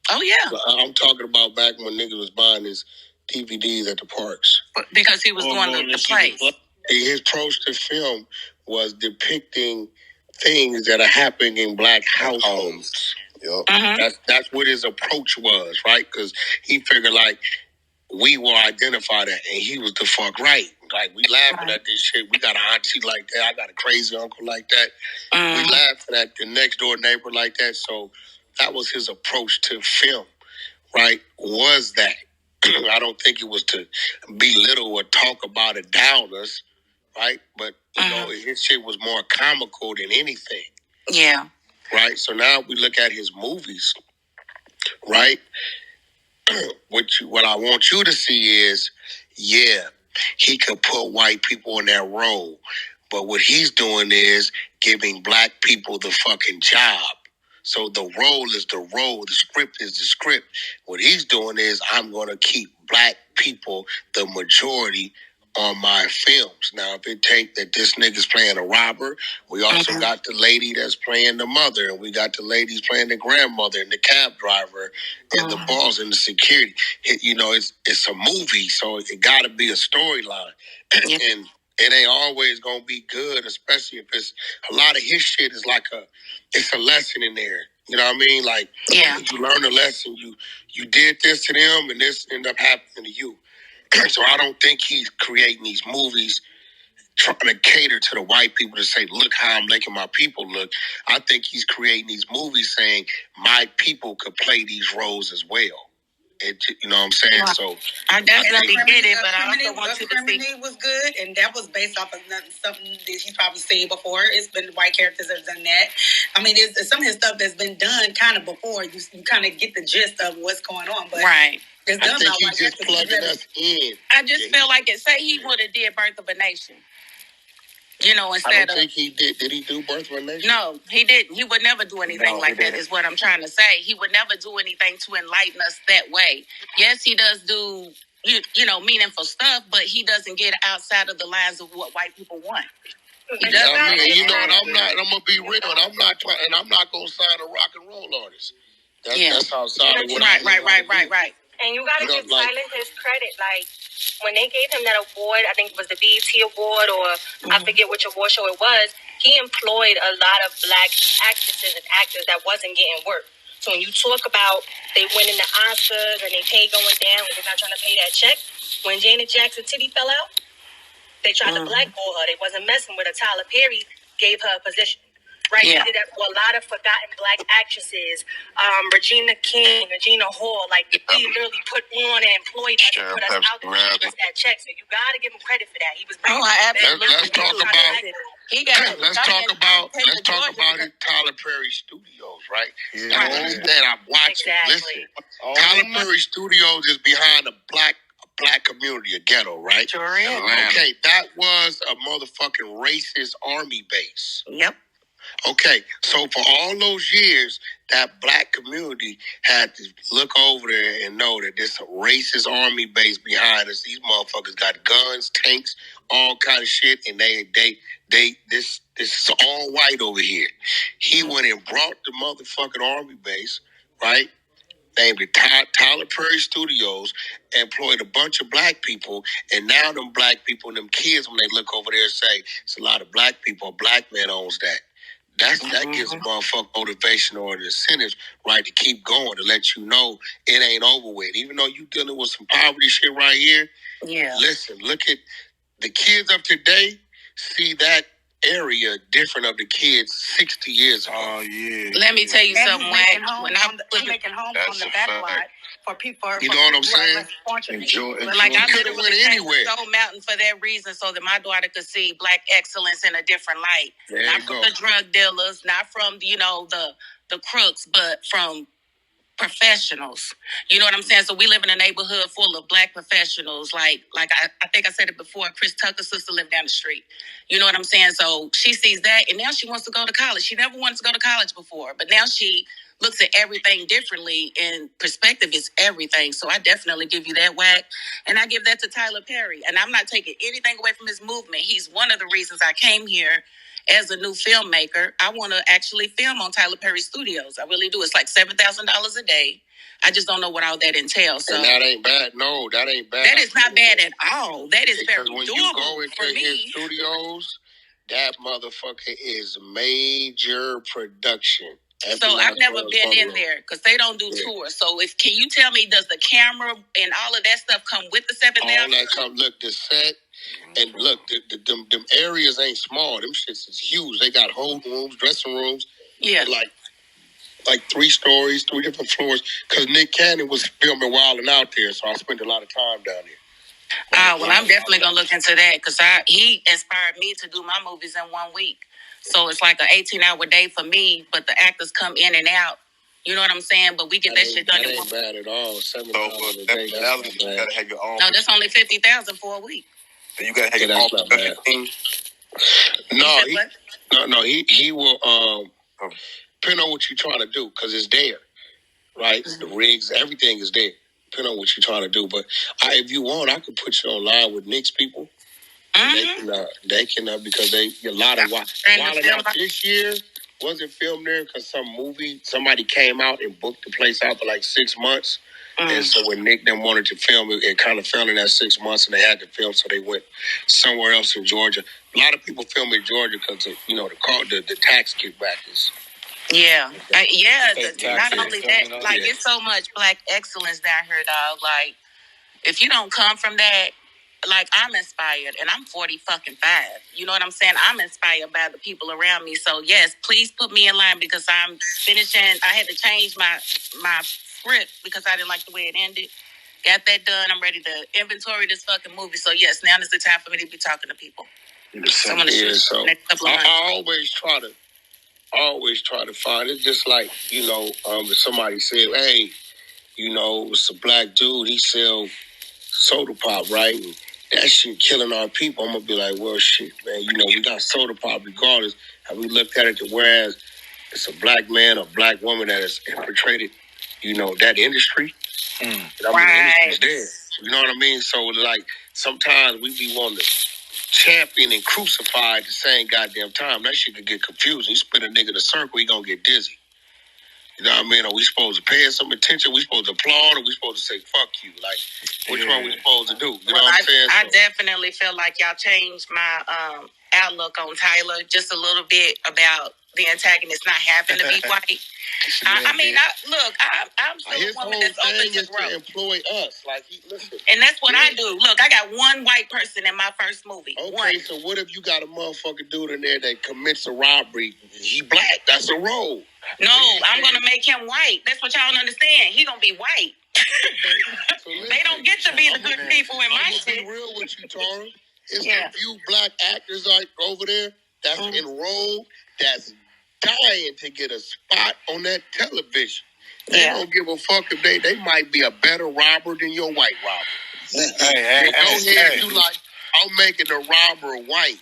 Oh, yeah. I'm talking about back when niggas was buying his DVDs at the parks. Because he was doing the plays. His approach to film was depicting things that are happening in black households. Yep. Mm-hmm. That's what his approach was, right? Because he figured like we will identify that, and he was the fuck right. Like we laughing at this shit. We got an auntie like that. I got a crazy uncle like that. We laughing at the next door neighbor like that. So that was his approach to film, right? Was that? I don't think it was to belittle or talk about it down us, right? But his shit was more comical than anything. Yeah. Right? So now we look at his movies, right? What I want you to see is, he could put white people in that role. But what he's doing is giving black people the fucking job. So the role is the role. The script is the script. What he's doing is I'm going to keep black people the majority on my films. Now, if it take that this nigga's playing a robber, we also got the lady that's playing the mother, and we got the ladies playing the grandmother, and the cab driver, and the boss, and the security. It's a movie, so it got to be a storyline. And it ain't always going to be good, especially if it's a lot of his shit is like it's a lesson in there. You know what I mean? Like, you learn a lesson. You did this to them, and this ended up happening to you. So I don't think he's creating these movies trying to cater to the white people to say, look how I'm making my people look. I think he's creating these movies saying my people could play these roles as well. You know what I'm saying? Wow. So I definitely get it, but I also want you to see. Was good, and that was based off of something that he's probably seen before. It's been white characters that have done that. It's some of his stuff that's been done kind of before. You kind of get the gist of what's going on, but right. I think he's just plugging us in. I just feel like say he would have did Birth of a Nation. Instead I don't think he did. Did he do Birth of a Nation? No, he didn't. He would never do anything like that, is what I'm trying to say. He would never do anything to enlighten us that way. Yes, he does do, meaningful stuff, but he doesn't get outside of the lines of what white people want. He does I'm going to be real, and I'm not going to sign a rock and roll artist. That's outside of what Right. And you gotta give Tyler his credit. Like, when they gave him that award, I think it was the BET award, or I forget which award show it was, he employed a lot of black actresses and actors that wasn't getting work. So when you talk about they winning the Oscars and they pay going down and they're not trying to pay that check, when Janet Jackson titty fell out, they tried to blackball her. They wasn't messing with her. Tyler Perry gave her a position. Right? Yeah. He did that for a lot of forgotten black actresses. Regina King, Regina Hall. Like, he literally put on and employed us to put us out there and give us that check. So you got to give him credit for that. He was Let's talk about it. Tyler Perry Studios, right? Yeah. That I'm watching. Exactly. Listen, Tyler Perry Studios is behind a black community, a ghetto, right? Sure is. Okay, that was a motherfucking racist army base. Yep. Okay, so for all those years, that black community had to look over there and know that there's a racist army base behind us. These motherfuckers got guns, tanks, all kind of shit, and this is all white over here. He went and brought the motherfucking army base, right? Named it Tyler Perry Studios, employed a bunch of black people, and now them black people and them kids, when they look over there, say it's a lot of black people. A black man owns that. That gives a motherfucker motivation or the incentives, right, to keep going, to let you know it ain't over with. Even though you dealing with some poverty shit right here, listen, look at the kids of today, see that area different of the kids 60 years ago. Oh, yeah. Let me tell you something, Wack. When I was making homes on the back lot for people, you know what I'm saying? Enjoy. Like, I literally came to Stone Mountain for that reason, so that my daughter could see black excellence in a different light. There not from the drug dealers, not from, the crooks, but from professionals. You know what I'm saying? So we live in a neighborhood full of black professionals. Like I think I said it before, Chris Tucker's sister lived down the street. You know what I'm saying? So she sees that, and now she wants to go to college. She never wanted to go to college before, but now she looks at everything differently, and perspective is everything. So I definitely give you that, Wack. And I give that to Tyler Perry. And I'm not taking anything away from his movement. He's one of the reasons I came here as a new filmmaker. I want to actually film on Tyler Perry Studios. I really do. It's like $7,000 a day. I just don't know what all that entails. So and that ain't bad. No, that ain't bad. That is not bad at all. That is because very when doable you go into for his me. studios, that motherfucker is major production. So I've never been in there because they don't do tours. So can you tell me, does the camera and all of that stuff come with the $7,000? All that come. Look, the set. And look, them areas ain't small. Them shits is huge. They got whole rooms, dressing rooms. Yeah. Like 3 stories, 3 different floors. Because Nick Cannon was filming Wild and Out there, so I spent a lot of time down there. Well, I'm definitely going to look into that because he inspired me to do my movies in 1 week. So it's like an 18-hour day for me, but the actors come in and out. You know what I'm saying? But we get that shit done in 1 week. That ain't bad at all. $7 a day, that's you gotta have your own. No, that's only $50,000 for a week. You gotta have your own production team. No, he will depend on what you're trying to do because it's there, right? Mm-hmm. The rigs, everything is there. Depending on what you're trying to do, but if you want, I could put you online with Nick's people. Mm-hmm. They can because a lot of Wild Out this year wasn't filmed there because somebody came out and booked the place out for like 6 months. And so when Nick then wanted to film it kind of fell in that 6 months, and they had to film, so they went somewhere else in Georgia. A lot of people film in Georgia because the tax kickback is. Yeah, not only that, it's so much black excellence down here, dog. Like, if you don't come from that, like, I'm inspired, and I'm 40 fucking 5. You know what I'm saying? I'm inspired by the people around me. So yes, please put me in line because I'm finishing. I had to change my script because I didn't like the way it ended. Got that done. I'm ready to inventory this fucking movie. So yes, now is the time for me to be talking to people. So I'm gonna shoot the next couple of months. I always try to find it. Just like if somebody said, "Hey, it's a black dude. He sell soda pop, right?" And that shit killing our people. I'm gonna be like, well, shit, man. We got soda pop regardless. Have we looked at it to whereas it's a black man or black woman that has infiltrated, that industry? The industry's there. You know what I mean? So, like, sometimes we be wanting to champion and crucify at the same goddamn time. That shit could get confusing. You spin a nigga in a circle, he gonna get dizzy. You know what I mean? Are we supposed to pay some attention? We supposed to applaud, or we supposed to say "fuck you"? Like, which one we supposed to do? You know what I'm saying? I definitely feel like y'all changed my outlook on Tyler just a little bit about the antagonist not having to be white. I'm still a woman that's open to growth. To employ us, like listen, and that's what I do. Look, I got one white person in my first movie. Okay, one. So what if you got a motherfucker dude in there that commits a robbery? He black. That's a role. No, I'm gonna make him white. That's what y'all don't understand. He gonna be white. So listen, they don't get to be the good people in my shit. Be real with you, Tara. It's a few black actors like over there that's enrolled, that's dying to get a spot on that television. They don't give a fuck if they might be a better robber than your white robber. Hey, you like, I'm making the robber white,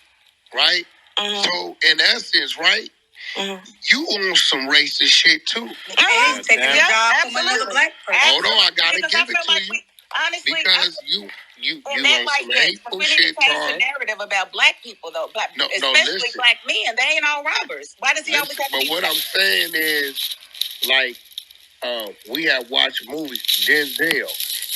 right? So in essence, right, you on some racist shit too. Taking a job from another black person. Hold on, I gotta give it to you. Honestly, because you on some hateful shit, Tara. Narrative about black people though, especially black men. They ain't all robbers. Why does he always have to be? But what I'm saying is, like, we have watched movies. Denzel,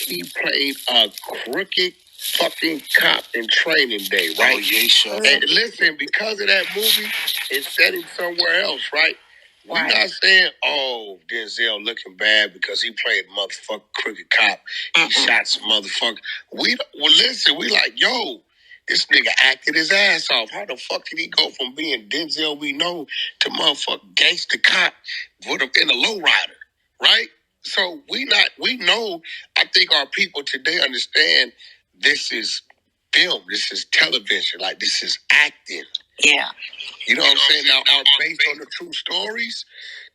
he played a crooked fucking cop in Training Day, right? Oh, yeah, sure. And listen, because of that movie, it's set him somewhere else, right? We're not saying, oh, Denzel looking bad because he played motherfucking crooked cop. He shot some motherfucker. Listen, we like, yo, this nigga acted his ass off. How the fuck did he go from being Denzel we know to motherfucking gangster cop in a lowrider, right? So we know, I think our people today understand this is film, this is television, like this is acting. Yeah. You know what I'm saying? Now, based on the true stories,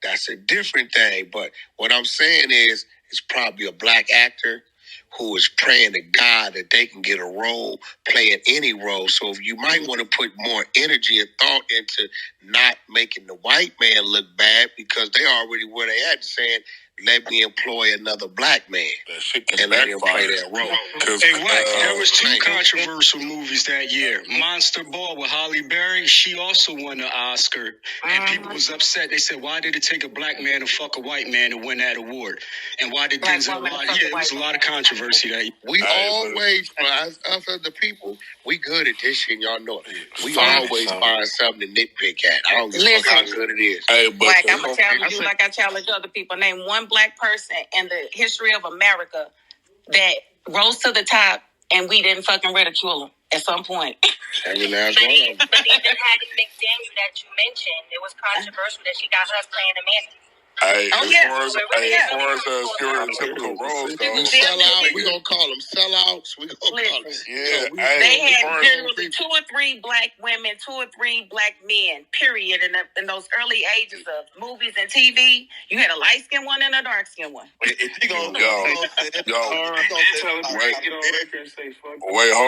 that's a different thing. But what I'm saying is, it's probably a black actor who is praying to God that they can get a role, playing any role. So if you might want to put more energy and thought into not making the white man look bad, because they already where they at, saying, let me employ another black man and let him play that role. Hey, Wack, there was two controversial movies that year. Monster Ball with Halle Berry, she also won the Oscar. And people was upset. They said, why did it take a black man to fuck a white man to win that award? And why did Denzel... it was a lot of controversy that year. We always, us as the people, we good at this shit, y'all know it. We always find something to nitpick at. I don't give a fuck how good it is. Hey, Wack, I'm going to challenge you like I challenge other people. Name one black person in the history of America that rose to the top and we didn't fucking ridicule him at some point. Every last one of them. But even Hattie McDaniel that you mentioned, it was controversial that she got her playing a man. As far as stereotypical roles go, you sell out, we gonna call them sellouts. We gonna call them. Yeah, they had generally 2 or 3 black women, 2 or 3 black men. Period. In those early ages of movies and TV, you had a light skinned one and a dark skinned one. Wait, hold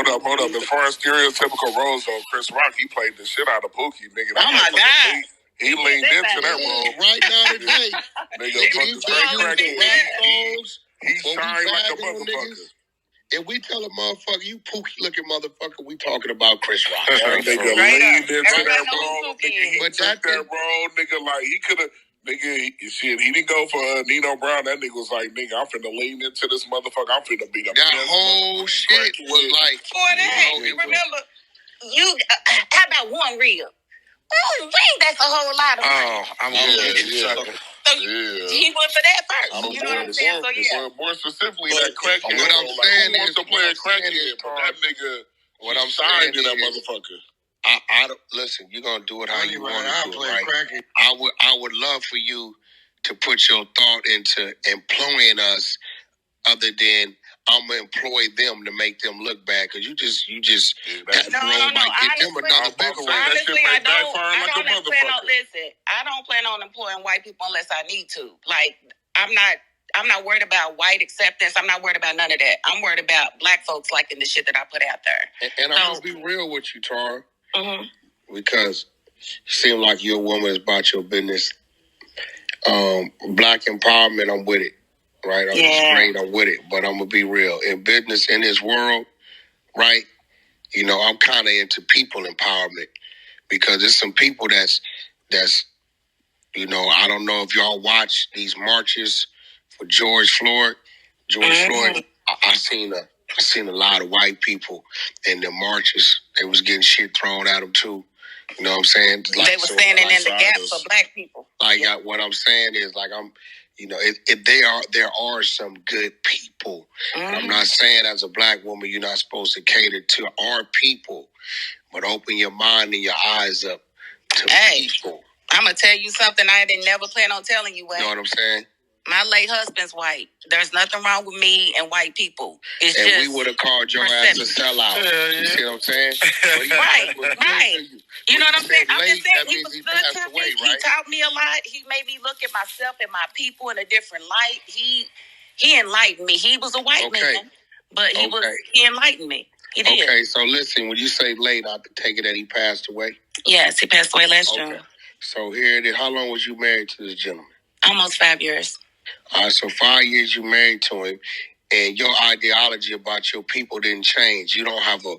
up. As far as stereotypical roles though, Chris Rock, he played the shit out of Pookie, nigga. Oh my God. He leaned into that role. Right now today. He shined like a motherfucker. If we tell a motherfucker, you pookie looking motherfucker, we talking about Chris Rock. That nigga leaned into that role, nigga. He took that role, nigga, like he could have, nigga, he didn't go for Nino Brown. That nigga was like, nigga, I'm finna lean into this motherfucker. I'm finna beat up. That whole shit was like, for that, you remember, how about one reel? Oh, that's a whole lot of money. I'm gonna get you sucker. So he went for that first. You know what I'm saying? So yeah. More specifically, that crackhead. What I'm saying is, to play a crackhead, but that nigga, what I'm saying to that motherfucker. I don't listen. You're gonna do it how you want to do it, right? I would love for you to put your thought into employing us, other than I'm gonna employ them to make them look bad, because you just that role might get them another bigger one. Honestly, I don't plan on employing white people unless I need to. Like, I'm not worried about white acceptance. I'm not worried about none of that. I'm worried about black folks liking the shit that I put out there. And I'm gonna be real with you, Tara, because you seem like you're a woman that's about your business. Black empowerment, I'm with it. Right, I'm straight, I'm with it, but I'm gonna be real. In business, in this world, right? You know, I'm kind of into people empowerment, because there's some people that's You know, I don't know if y'all watch these marches for George Floyd. Floyd, I seen a lot of white people in the marches. They was getting shit thrown at them too. You know what I'm saying? Like, they were standing in the gap for black people. Like what I'm saying is, like, there are some good people. And I'm not saying as a black woman you're not supposed to cater to our people, but open your mind and your eyes up to people. I'm gonna tell you something I didn't never plan on telling you. You know what I'm saying? My late husband's white. There's nothing wrong with me and white people. It's and just we would have called your ass a sellout. You see what I'm saying? Right. You know what I'm saying? I'm just saying he was good to me. Right? He taught me a lot. He made me look at myself and my people in a different light. He enlightened me. He was a white man, but he enlightened me. He did. Okay, so listen, when you say late, I take it that he passed away? Yes, he passed away last June. So here it is. How long was you married to this gentleman? Almost 5 years. All right, so 5 years you married to him, and your ideology about your people didn't change. You don't have a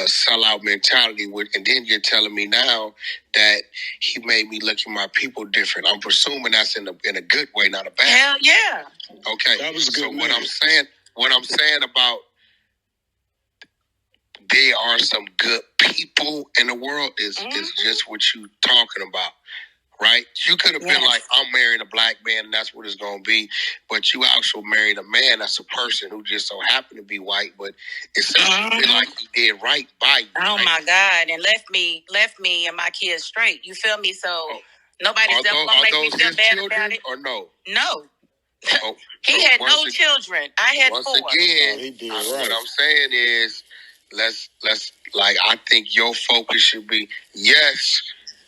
sellout mentality, and then you're telling me now that he made me look at my people different. I'm presuming that's in a good way, not a bad. Hell yeah. Okay, that was good. So what I'm saying about there are some good people in the world is just what you talking about. Right? You could have been like, I'm marrying a black man and that's what it's going to be. But you also married a man that's a person who just so happened to be white, but it sounds like he did right by you. Oh, right? My God. And left me and my kids straight. You feel me? So nobody's ever going to make me feel bad about it. Or no? No. He had no children. I had 4. Once again, he did right. What I'm saying is, let's like, I think your focus should be, yes,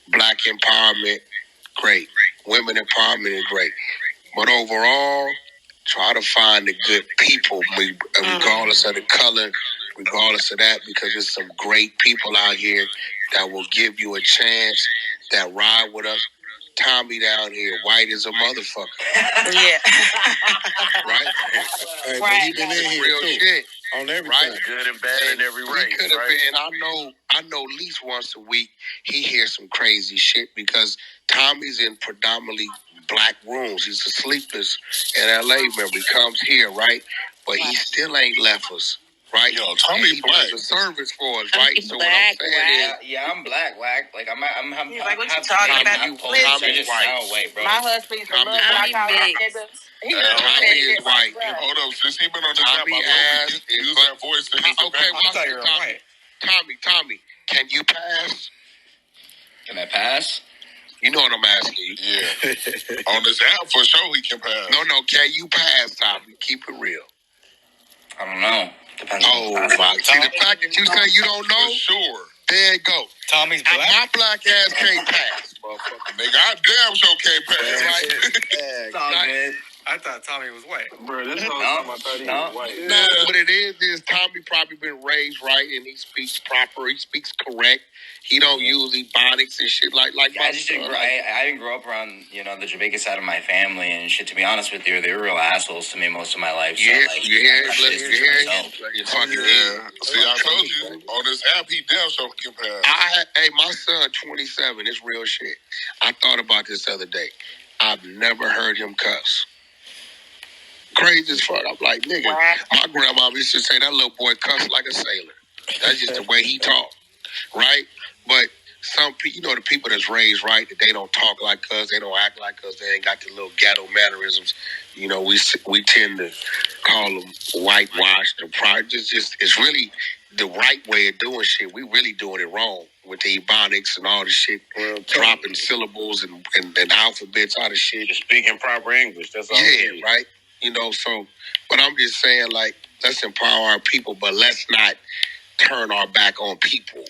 black empowerment, great. Women empowerment is great. But overall, try to find the good people, regardless of the color, regardless of that, because there's some great people out here that will give you a chance, that ride with us. Tommy down here, white as a motherfucker. Yeah. Right? Hey, but he been in here real too. Shit. On everything. Right? Good and bad in every race. Could have been, I know at least once a week he hears some crazy shit because Tommy's in predominantly black rooms. He's a sleepers in LA, remember. He comes here, right? But he still ain't left us. Right? Yo, Tommy black. Does a service for us, right? So what I'm saying is, yeah, I'm black, Wack. Like I'm like, what you talking about? Tommy is white. Bro. My husband's a little black nigga. Tommy is white. Hold up, since he been on the Tommy ass use that voice to his advantage. Tommy, can you pass? Can I pass? You know what I'm asking you. Yeah. On this app, for sure, he can pass. No, can you pass, Tommy? Keep it real. I don't know. Depends my. See, the fact that you say you don't know? For sure. There you go. Tommy's black? My black ass can't pass, motherfucker. Nigga, I damn sure can't pass. Right? It's all good. I thought Tommy was white. Bro, this whole time I thought he was white. No, what it is Tommy probably been raised right and he speaks proper. He speaks correct. He don't use ebonics and shit like yeah, I didn't grow up around, the Jamaican side of my family and shit. To be honest with you, they were real assholes to me most of my life. Yeah, so, you hear it. See, I told you, on this app, he damn sure can pass. Hey, my son, 27, it's real shit. I thought about this the other day. I've never heard him cuss. Crazy as fuck. I'm like, nigga, my grandma used to say that little boy cuss like a sailor. That's just the way he talk, right? But some people, the people that's raised right, that they don't talk like us, they don't act like us, they ain't got the little ghetto mannerisms. We tend to call them whitewashed or pride. It's really the right way of doing shit. We really doing it wrong with the ebonics and all the shit, dropping syllables and alphabets out of shit. Just speaking proper English. That's all. Yeah, right. But I'm just saying, like, let's empower our people, but let's not turn our back on people.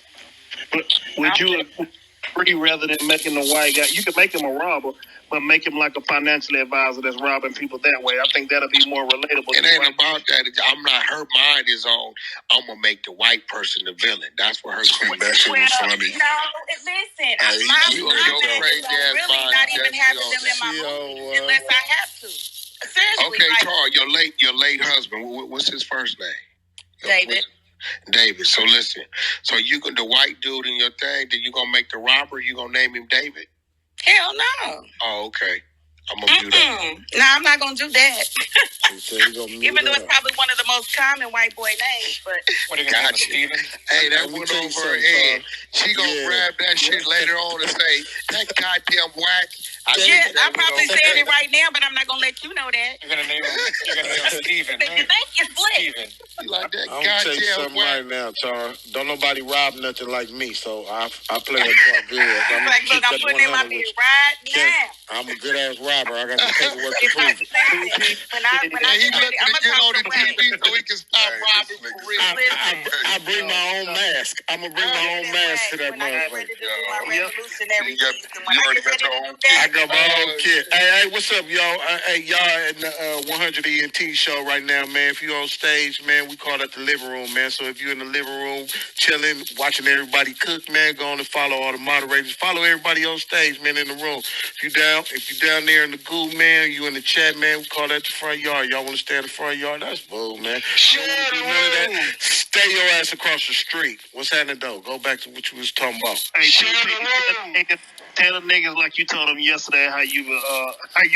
But would you agree, rather than making the white guy, you could make him a robber, but make him like a financial advisor that's robbing people that way? I think that'll be more relatable. It ain't about that. I'm not, her mind is on, I'm going to make the white person the villain. That's what her mind. That shit was funny. No, listen, my crazy ass really mind. Not even having them in my movie unless I have to. Seriously, okay, Charles, your late husband, what's his first name? David. So listen, the white dude in your thing, then you gonna make the robber, you gonna name him David? Hell no. Oh, okay. I'm gonna do that. No, I'm not gonna do that. Even though it's probably one of the most common white boy names, but what are you gonna name Steven? Hey, that went over her head. She gonna grab that shit later on and say, that goddamn Wack. I'm probably saying it right now, but I'm not gonna let you know that. You're gonna name him Steven. You think you're slick. Steven. You like that I'm gonna tell you goddamn something Wack. right now, Char. Don't nobody rob nothing like me, so I play that part good. I'm putting in my bid right now. I'm a good ass robber. I got the paperwork to prove it. When I He looking to get on the Wack. TV so he can stop robbing for real. I bring my own mask. I'm gonna bring my own mask to that motherfucker. Revolutionary You already got your own kit. I got my own kit. Hey, what's up, y'all? Hey, y'all in the 100 ENT show right now, man. If you on stage, man, we call that the living room, man. So if you're in the living room, chilling, watching everybody cook, man, go on and follow all the moderators. Follow everybody on stage, man, in the room. If you down there in the goo, man, you in the chat, man, we call that the front yard. Y'all want to stay in the front yard? That's bull, man. You don't want to do none of that. Stay your ass across the street. What's happening, though? Go back to what you was talking about. Hey, tell the niggas like you told them yesterday how you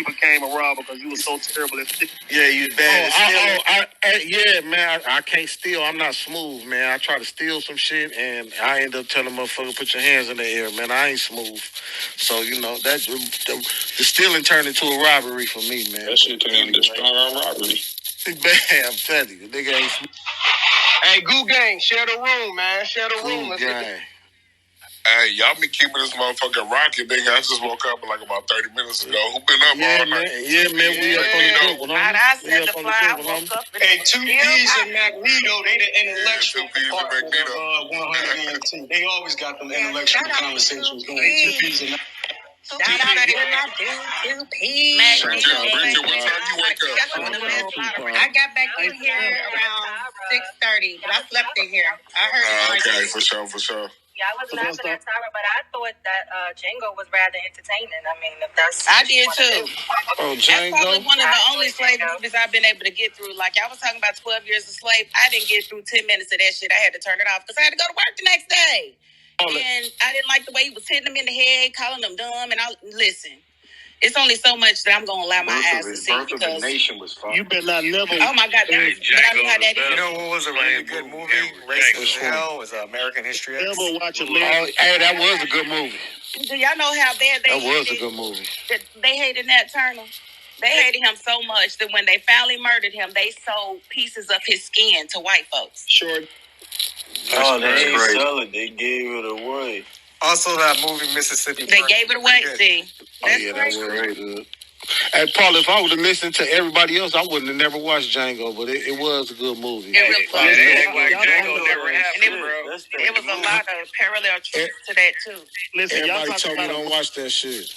became a robber because you was so terrible at stealing. Yeah, you bad. Yeah, man. I can't steal. I'm not smooth, man. I try to steal some shit, and I end up telling motherfucker, put your hands in the air, man. I ain't smooth. So, you know, that the stealing turned into a robbery for me, man. That shit turned into strong robbery. Man, I'm telling you, the nigga ain't smooth. Hey, Goo Gang, share the room, man. Share the room. Let's get Hey, y'all be keeping this motherfucker rocking, nigga. I just woke up like about 30 minutes ago. Who been up all night? Yeah, man, we up on the good one, I said the fly. I woke up. Hey, 2Ps and Magneto, they the intellectual department of 100 ENT. They always got them intellectual conversations going. 2Ps and Shout out to two P. Bridget, what time you wake up? I got back in here around 6:30, but I slept in here. I heard it. Okay, for sure. Yeah, I was laughing at Tyra, but I thought that Django was rather entertaining. I mean, if that's... I did too. Oh, That's Django? probably one of the only slave movies I've been able to get through. Like, I was talking about 12 Years a Slave. I didn't get through 10 minutes of that shit. I had to turn it off because I had to go to work the next day. And I didn't like the way he was hitting them in the head, calling them dumb. And listen, it's only so much that I'm going to allow my ass to see because... You better not never... Oh, my God. But I knew how that is. You know what was a really good movie? Racist as Hell was American History X. Never watch a Hey, that was a good movie. Do y'all know how bad That was a good movie. They hated Nat Turner? They hated him so much that when they finally murdered him, they sold pieces of his skin to white folks. Sure. Oh, they didn't sell it. They gave it away. Also, that movie Mississippi. They gave it away. See, that was great. Hey, Paul, if I would have listened to everybody else, I wouldn't have never watched Django, but it was a good movie. It really was. Django never happened, bro. It was a lot of parallel truths to that, too. Listen, everybody told me don't watch that shit.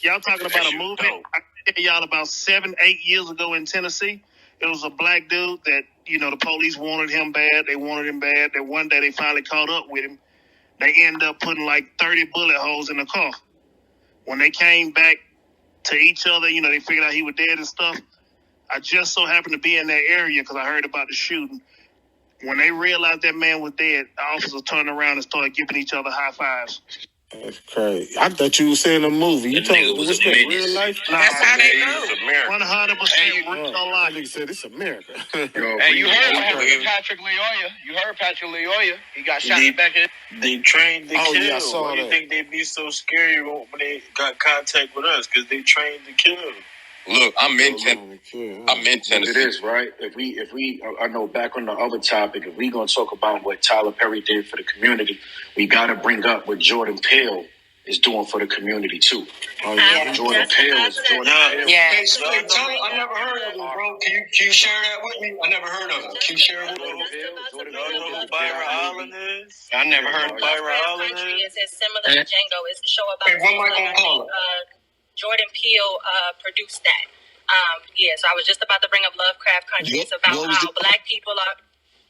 Y'all talking about a movie? I tell y'all about 7-8 years ago in Tennessee. It was a black dude that, the police wanted him bad. They wanted him bad. That one day they finally caught up with him. They ended up putting like 30 bullet holes in the car. When they came back to each other, they figured out he was dead and stuff. I just so happened to be in that area because I heard about the shooting. When they realized that man was dead, the officers turned around and started giving each other high fives. That's crazy. I thought you were saying a movie. You told me was that real life? That's how they do. 100% real life. He said it's America. Hey, you heard what happened to Patrick Lyoya? You heard Patrick Lyoya? He got shot in the back of it. They trained to kill. Yeah, I saw Why do you think they'd be so scary when they got contact with us? Because they trained to kill. Look, I'm in Tennessee. It is, right? If we, I know back on the other topic, if we gonna talk about what Tyler Perry did for the community, we gotta bring up what Jordan Peele is doing for the community too. Jordan Peele is doing it. Yeah. Hey, I never heard of him, bro. Can you share that with me? I never heard of him. Can you share it with me? Byron Allen is? I never heard of Byron Allen is. It's similar to Django. It's a show about Jordan Peele produced that. So I was just about to bring up Lovecraft Country. It's about how black people are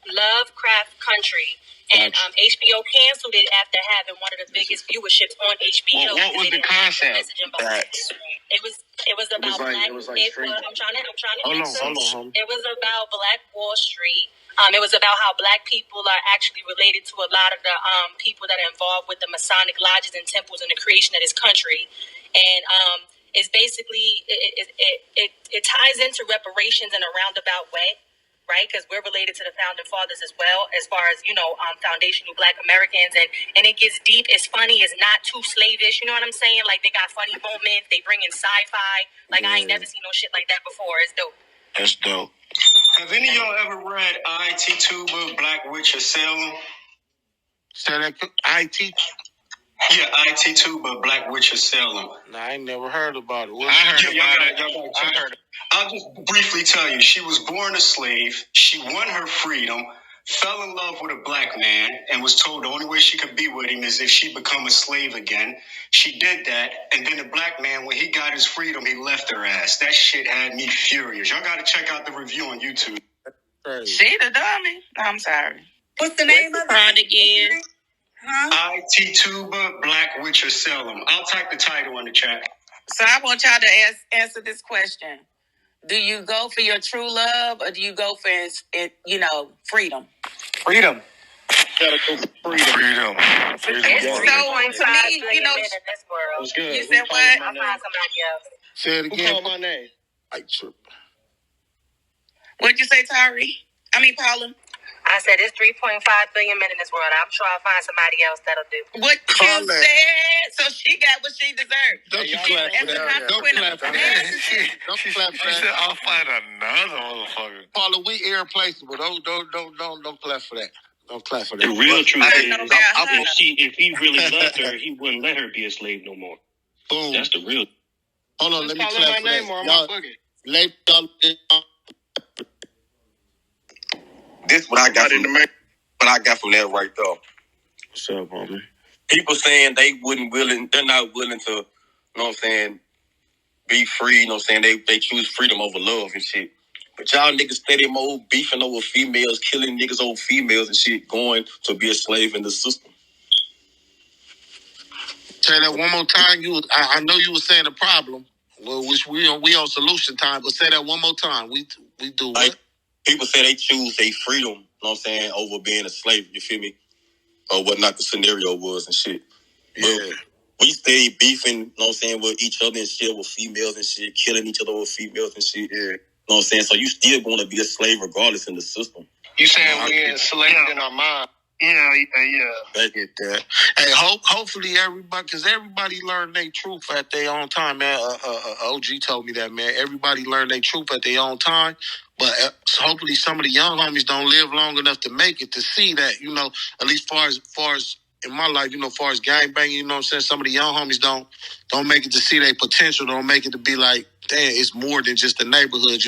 Lovecraft Country. And HBO canceled it after having one of the biggest viewerships on HBO. What was the concept? It was about black. I'm trying to Hold on. It was about Black Wall Street. It was about how black people are actually related to a lot of the people that are involved with the Masonic lodges and temples in the creation of this country. And it's basically, it ties into reparations in a roundabout way, right? Because we're related to the founding fathers as well, as far as, foundational Black Americans. And it gets deep. It's funny. It's not too slavish. You know what I'm saying? Like, they got funny moments. They bring in sci-fi. Like, I ain't never seen no shit like that before. It's dope. That's dope. Have any of y'all ever read I.T. Tuba, Black Witch of Salem? Say that I.T. Yeah, I.T. Tuba, Black Witch of Salem. Nah, I ain't never heard about it. I heard it. I'll just briefly tell you, she was born a slave. She won her freedom, fell in love with a black man, and was told the only way she could be with him is if she become a slave again. She did that, and then the black man, when he got his freedom, he left her ass. That shit had me furious. Y'all got to check out the review on YouTube. She the dummy. I'm sorry. What's the name of it again? Huh? I.T. Tuba, Black Witch of Salem. I'll type the title in the chat. So I want y'all to answer this question. Do you go for your true love, or do you go for, freedom? Freedom. Gotta go for freedom. So to me, you said what? I'll find somebody else. Say it again. Who called my name? I trip. What'd you say, Paula? I said it's 3.5 billion men in this world. I'm sure I'll find somebody else that'll do. What you said? So she got what she deserved. Don't you clap for that. Don't clap for that. Don't clap for that. She said, I'll find another motherfucker. Paula, we irreplaceable. Don't clap for that. Don't clap for that. The real truth is, if he really loved her, he wouldn't let her be a slave no more. Boom. That's the real. Hold on, let me clap for that. This what I got from that right there. What's up, homie? People saying they're not willing to, be free, they choose freedom over love and shit. But y'all niggas steady more beefing over females, killing niggas over females and shit, going to be a slave in the system. Say that one more time. I know you were saying the problem, which we on solution time, but say that one more time. We do what? People say they choose their freedom, over being a slave, you feel me? Or what not the scenario was and shit. Yeah. But we stay beefing, with each other and shit, with females and shit, killing each other with females and shit. Yeah. So you still going to be a slave regardless in the system. You saying we're enslaved in our mind? Yeah. I get that. Hey, hopefully everybody, because everybody learned their truth at their own time, man. OG told me that, man. Everybody learned their truth at their own time. But hopefully some of the young homies don't live long enough to make it to see that, at least far as in my life, far as gangbanging, some of the young homies don't make it to see their potential, don't make it to be like, damn, it's more than just the neighborhood,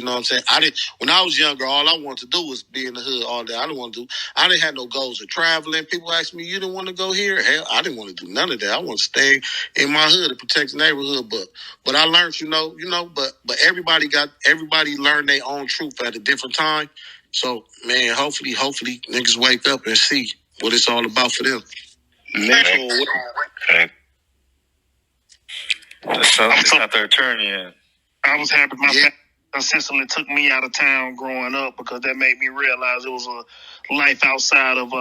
when I was younger, all I wanted to do was be in the hood all day. I didn't have no goals of traveling. People ask me, you didn't want to go here? Hell, I didn't want to do none of that. I want to stay in my hood to protect the neighborhood. But I learned, but everybody learned their own truth at a different time. So, man, hopefully niggas wake up and see what it's all about for them. Okay. It's not their turn yet. I was happy my family consistently took me out of town growing up, because that made me realize it was a life outside of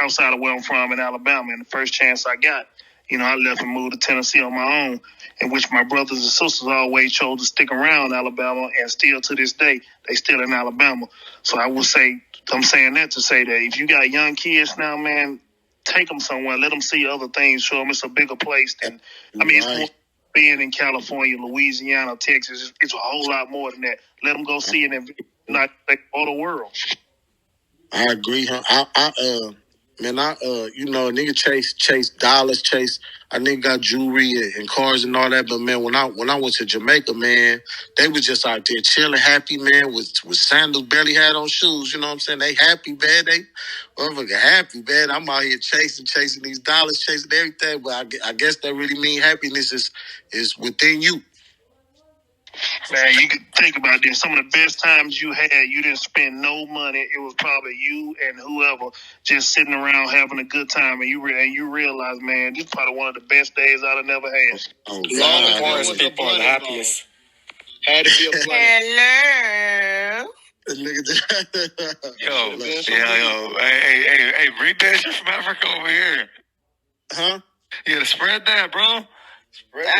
outside of where I'm from in Alabama. And the first chance I got, I left and moved to Tennessee on my own, in which my brothers and sisters always chose to stick around Alabama, and still to this day, they still in Alabama. So I will say, I'm saying that to say that if you got young kids now, man, take them somewhere, let them see other things, show them it's a bigger place than, it's more being in California, Louisiana, Texas. It's a whole lot more than that. Let them go see it and not take all the world. I agree, huh? A nigga chase dollars, a nigga got jewelry and cars and all that. But man, when I went to Jamaica, man, they was just out there chilling, happy, man, with sandals, barely had on shoes. You know what I'm saying? They happy, man. They motherfucker happy, man. I'm out here chasing these dollars, chasing everything. But I guess that really mean happiness is within you. Man, you could think about this. Some of the best times you had, you didn't spend no money. It was probably you and whoever just sitting around having a good time, and you realize, man, this is probably one of the best days I've never had. Oh, the poorest people are the happiest. Had to be a blood. Hello. Look at that. Yo. Hey, bring that shit from Africa over here. Huh? Yeah, spread that, bro.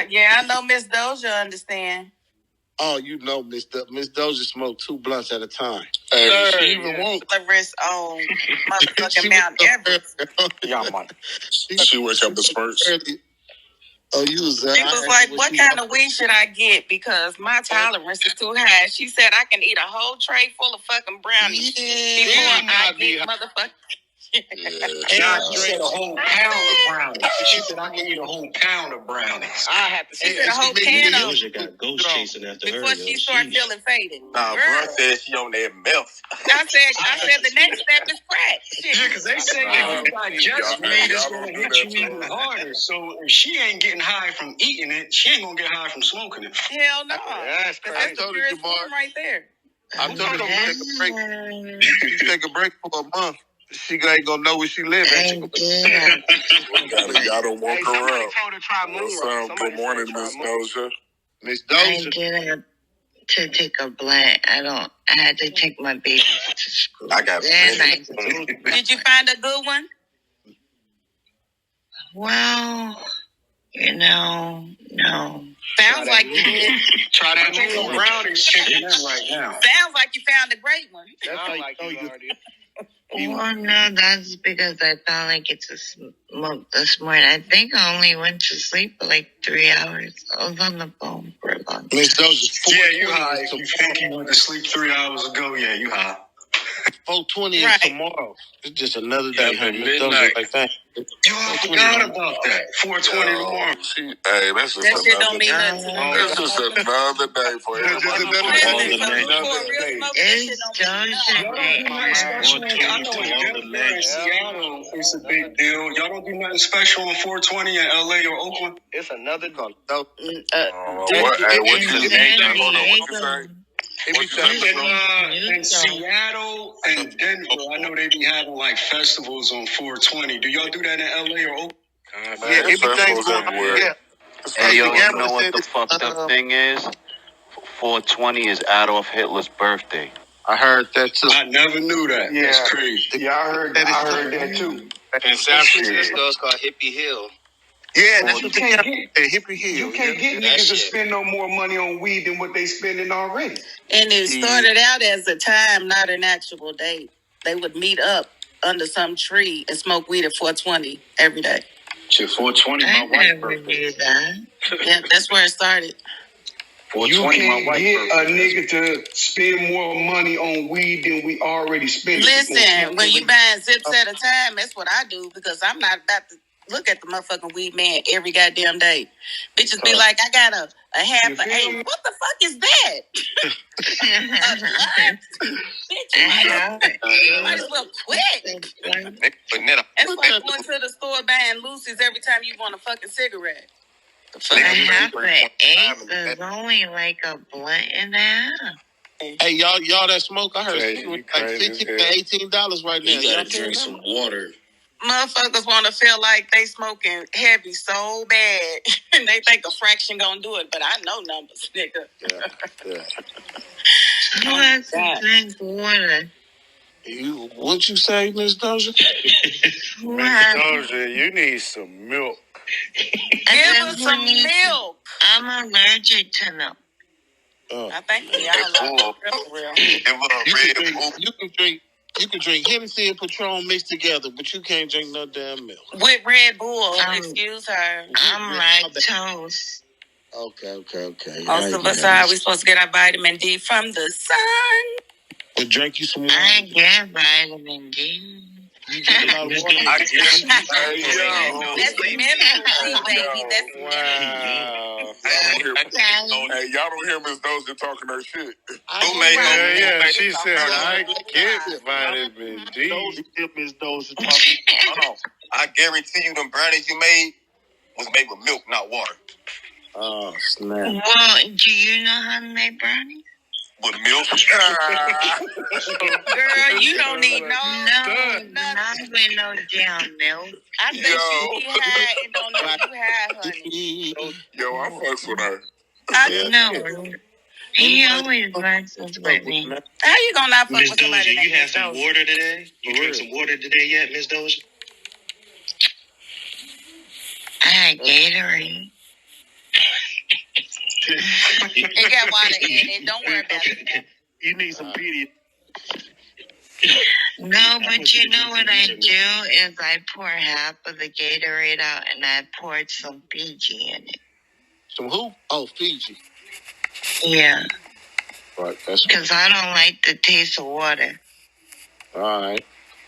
Yeah, I know Miss Doja understand. Oh, you know, Miss Doja smoked 2 blunts at a time. Hey, she even woke. The rest on motherfucking Mount Everest. Yeah, man. She wake up the spurts. Oh, you was She was like, what kind of weed should I get? Because my tolerance is too high. She said I can eat a whole tray full of fucking brownies before I get motherfucking. She said a whole pound of brownies. She said I can eat a whole pound of brownies. I have to see a whole can of Doja got ghost chasing after her. before she start feeling faded. Nah, bro said she on that milk. I said the next step is crack. Shit. Yeah, because they say if you digest weed, it's going to hit you even harder. So if she ain't getting high from eating it, she ain't going to get high from smoking it. Hell no. That's crazy. That's the purest form right there. I told her to take a break. She take a break for a month. She ain't gonna know where she live at. Y'all don't walk around. Good morning, Miss Doja. Miss Doja. I did have to take a blunt. I had to take my baby to school. I got Did you find a good one? Well, no. Sounds like you did. Try that. I think some brownies kicking in right now. Sounds like you found a great one. That's how you know you already. Well, no, that's because I felt like it's a smoke this morning. I think I only went to sleep for like 3 hours. I was on the phone for a long time. Miss Doja, yeah, you high. If you think you went to sleep 3 hours ago, yeah, you high. 420 is tomorrow. It's just another day, honey. Miss Doja like that. Yo, I forgot about that. 420 tomorrow. Hey, that's just That shit don't another mean day. nothing to me. That's just another day for everybody. It's Doja Day. I know in Denver and Seattle, it's a big deal. Y'all don't do nothing special on 420 in LA or Oakland? It's another call. What you say? In Seattle and Denver, I know they be having like festivals on 420. Do y'all do that in LA or Oakland? Yeah, everything's going on. Yeah. Hey, yo, you know what the fucked up thing is? 420 is Adolf Hitler's birthday. I heard that too. I never knew that. Yeah. That's crazy. Yeah, I heard that too. In San Francisco, it's called Hippie Hill. Yeah, that's what they Hippie Hill. You can't get niggas to spend no more money on weed than what they spending already. And it started out as a time, not an actual date. They would meet up under some tree and smoke weed at 420 every day. Shit, 420, my wife's birthday. Yeah, that's where it started. You can't get a nigga to spend more money on weed than we already spent. Listen, when you buying zips at a time, that's what I do because I'm not about to look at the motherfucking weed man every goddamn day. Bitches be like, I got a half an eight. What the fuck is that? Bitch, you might as well quit. That's like going to the store buying Lucy's every time you want a fucking cigarette. A half an eighth is only like a blunt and a half. Hey, y'all that smoke, I heard it's like $15 to $18 right now. You gotta drink some water. Motherfuckers want to feel like they smoking heavy so bad, and they think a fraction gonna do it. But I know numbers, nigga. You have to drink water. What'd you say, Miss Doja? Miss Doja, you need some milk. Give us some milk. I'm allergic to milk. I think we all are. You can drink Hennessy and Patron mixed together, but you can't drink no damn milk. With Red Bull, excuse her. I'm lactose. Okay. Most of us are. We're supposed to get our vitamin D from the sun. But drink you some water. I get vitamin D. You drink a lot of water. That's mineral, baby. That's Wow. Hey, y'all don't hear Miss Doja talking her shit. She said, I get vitamin D. Miss Doja talking. I guarantee you them brownies you made was made with milk, not water. Oh, snap. Well, do you know how to make brownies? With milk? Girl, you don't need not with no damn milk. I think you be high and don't know you high, honey. Yo, I fucks with her. No. He always messes with me. How you gonna not fuck Miss with somebody Doja, you have some water today? You drink some water today yet, Miss Doja? I had Gatorade. It got water in it. Don't worry about it. You need some pity. No, but you know what I do is I pour half of the Gatorade out and I poured some Fiji in it. Some who? Oh, Fiji. Yeah. Right. That's because I don't like the taste of water. all right.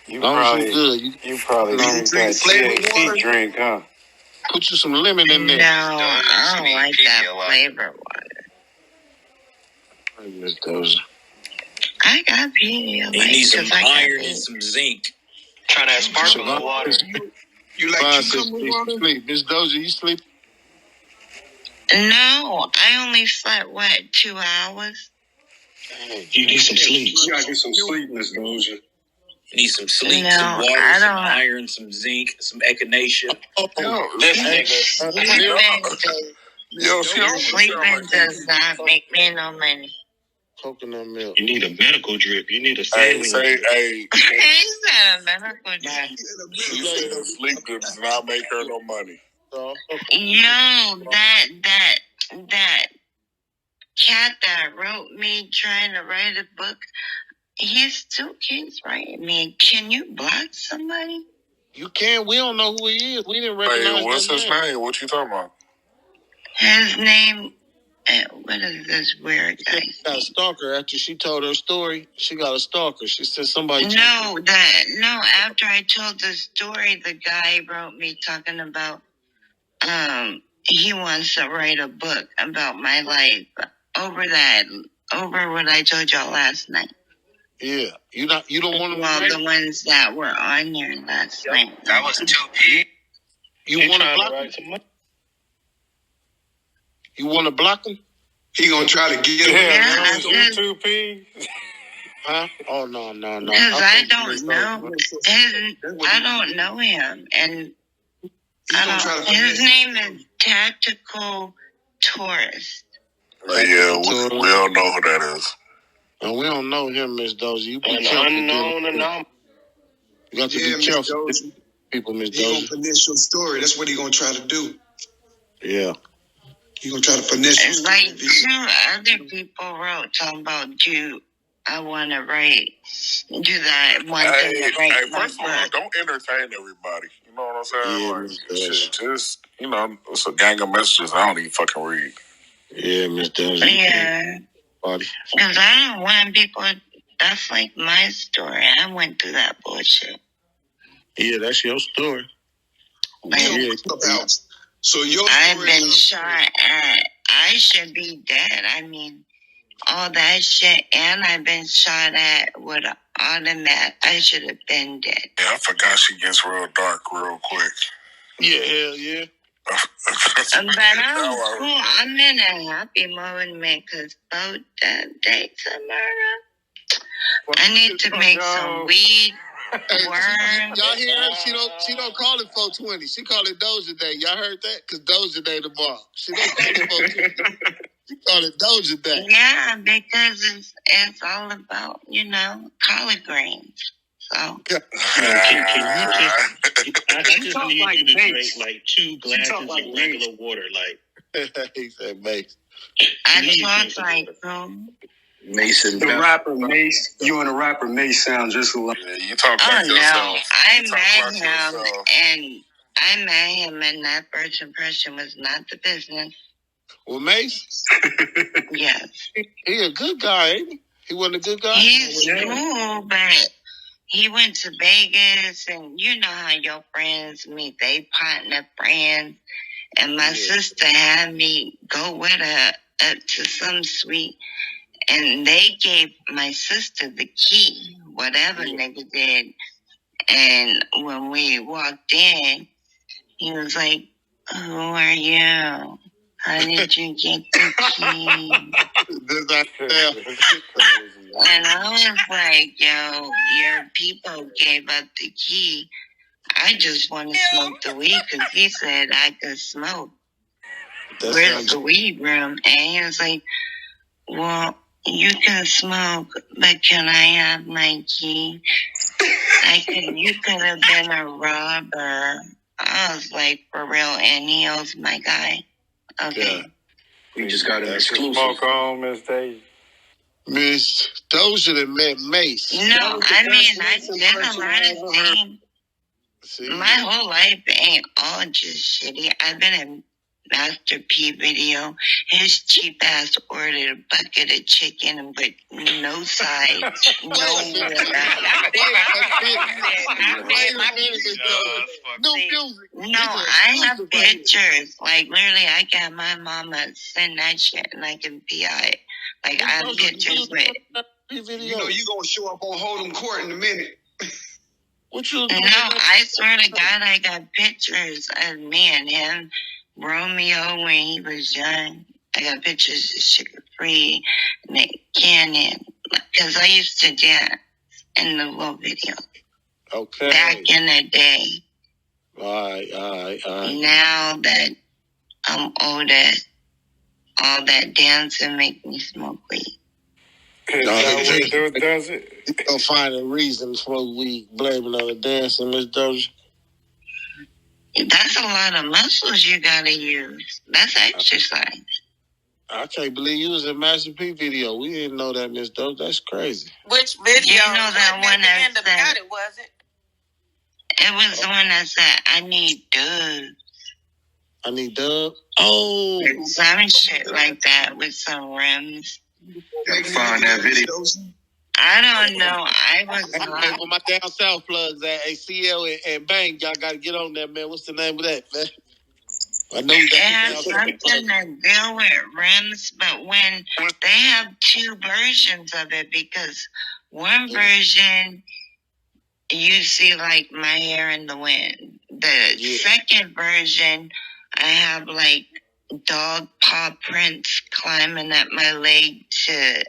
You probably good. You probably drink that THC drink, huh? Put you some lemon in there. No, I don't like that flavor water. I got Pedialyte. You need some iron and some zinc. Try that sparkling water. You like cucumber water? Sleep. Miss Doja, you sleep? No, I only slept, 2 hours? You need some sleep. You gotta get some sleep, Miss Doja. You need some sleep, No, some water, I some don't. iron, some zinc, some echinacea. Sleeping does not make me no money. Coconut milk. You need a medical drip. You need a Hey, saline. hey. He said a medical drip. She said sleep does not make her no money. Yo, that cat that wrote me trying to write a book, he still keeps writing me. Can you block somebody? You can. We don't know who he is. We didn't recognize Hey, what's his name? What you talking about? His name, what is this weird guy? She got a stalker. After she told her story, she got a stalker. She said somebody. No, after I told the story, the guy wrote me talking about, he wants to write a book about my life over what I told y'all last night. Yeah, you don't want to. Well, the ones that were on here last night. That was 2P. You want to block him? You want to block him? He gonna try to get him. Yeah, 2P. Huh? Oh no. Because I don't know. I don't know him, and his name is Tactical Tourist. Yeah, we don't know who that is. And we don't know him, Miss Dozy. You be Unknown anomaly. You got to be careful, people, Miss Dozy. He gonna finesse your story. That's what he gonna try to do. Yeah. He gonna try to finesse your story. Like 2 other people wrote talking about I want to do that one thing to write. Hey, first of all, don't entertain everybody. You know what I'm saying? Yeah, shit, just, it's a gang of messages I don't even fucking read. Yeah, Miss Dozy. Yeah. Because I don't want people. That's like my story. I went through that bullshit. Yeah, that's your story. So I've been shot at. I should be dead. I mean, all that shit, and I've been shot at with an automatic. I should have been dead. Yeah, I forgot she gets real dark real quick. Yeah, hell yeah. But I'm cool. I'm in a happy moment because both dates are murder. I need to make some weed. Y'all hear her? She don't call it 420. She call it Doja Day. Y'all heard that? Because Doja Day tomorrow. She don't call it 420. She call it Doja Day. Yeah, because it's all about, collard greens. So. Can you I just need you to drink like 2 glasses of regular water, like. He said, Mace. I talk like Mason. The rapper Mace. You and the rapper Mace sound just alike. Yeah, you talk like yourself. I met him, and that first impression was not the business. Well, Mace? Yes. He a good guy, ain't he? He wasn't a good guy? He's cool, but he went to Vegas, and you know how your friends meet. They partner friends. And my sister had me go with her to some suite. And they gave my sister the key, whatever nigga did. And when we walked in, he was like, "Who are you? How did you get the key?" And I was like, "Yo, your people gave up the key. I just want to smoke the weed because he said I could smoke. Where's the weed room?" And he was like, "Well, you can smoke, but can I have my key? You could have been a robber." I was like, "For real?" And he was my guy. Okay. We just got an exclusive. Smoke on, Miss Daisy. Miss Doja that met Mace. No, I mean, I did a lot of things. See? My whole life ain't all just shitty. I've been in Master P video. His cheap ass ordered a bucket of chicken with no sides, no water. No, I have pictures. Like, literally, I got my mama send that shit and I can PI. Like, I have pictures with. You know, you gonna show up on Hold'em Court in a minute. What you doing? No, I swear to God, I got pictures of me and him, Romeo, when he was young. I got pictures of sha'carri, Nick Cannon, because I used to dance in the little video. Okay. Back in the day. All right. Now that I'm older, all that dancing make me smoke weed. Does it? You gonna find a reason for we blaming on the dancing, Miss Doja? That's a lot of muscles you gotta use. That's exercise. I can't believe you was in Master P video. We didn't know that, Miss Doja. That's crazy. Which video? You know that one that end up got it, was it? It was the one that said, I need dubs. I need dubs? Oh. Some shit like that with some rims. Gotta find that video. I don't know. I was hey, with my down south plugs at ACL and Bang, y'all gotta get on that, man. What's the name of that, man? I know you got it has something to deal with rims, but when they have two versions of it, because one version you see like my hair in the wind. The second version, I have like dog paw prints climbing up my leg to,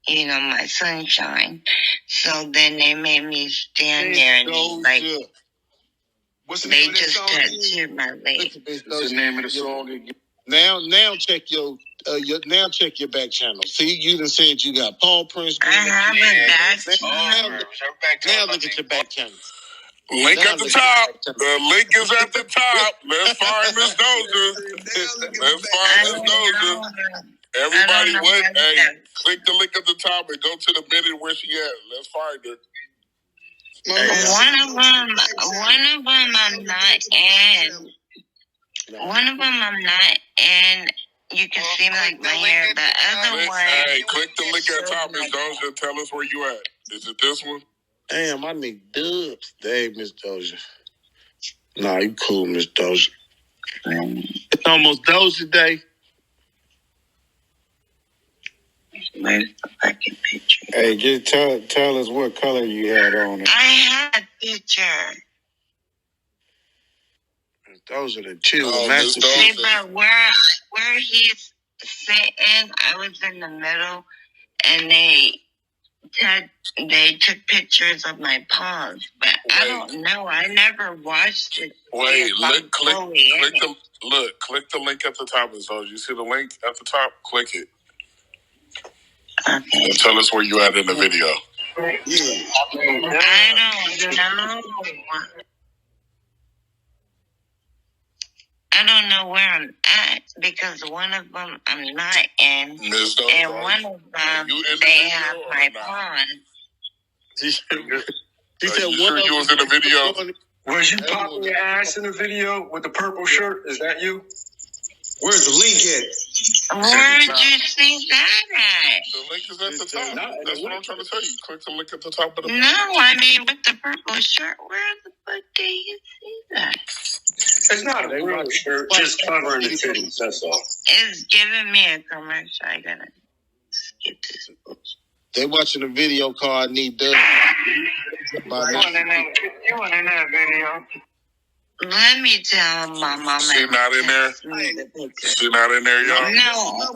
you know, my sunshine. So then they made me stand there and like, what's the they name of that just song? tattooed my leg. What's the name of the song? Now check your check your back channel. See, you done said you got paw prints. I have a back channel. Now look at your back channel. Link at the top. The link is at the top. Let's find Miss Doja. Let's find Miss Doja. Everybody, click the link at the top and go to the minute where she at. Let's find her. One of them I'm not in. One of them I'm not in. You can see like my hair. The other one. Hey, click the link at the top, Miss Doja, and tell us where you at. Is it this one? Damn, I need dubs. Dang, Miss Doja. Nah, you cool, Miss Doja. It's almost Doja Day. Where's the fucking picture? Hey, just tell us what color you had on it. I had a picture. Those are the chill See, but where he's sitting, I was in the middle, and they took pictures of my paws, but I don't know. I never watched it. Click the link at the top, Miss Doja. You see the link at the top? Click it. Okay. And tell us where you at in the video. I don't know where I'm at because one of them I'm not in, and one of them they have my pawn. She said, you was in the video? Was you popping your ass in the video with the purple shirt? Is that you? Where's the link at? Where did you see that at? The link is at the top. That's what I'm trying to tell you. Click the link at the top of the page. No, I mean with the purple shirt. Where the fuck did you see that? It's not a real shirt, just covering the titties, that's all. It's giving me a commercial. I gotta skip this. They watching a video called Need Dub. You want to know a video? Let me tell my mama. She not in there? She not in there, y'all? No, I'm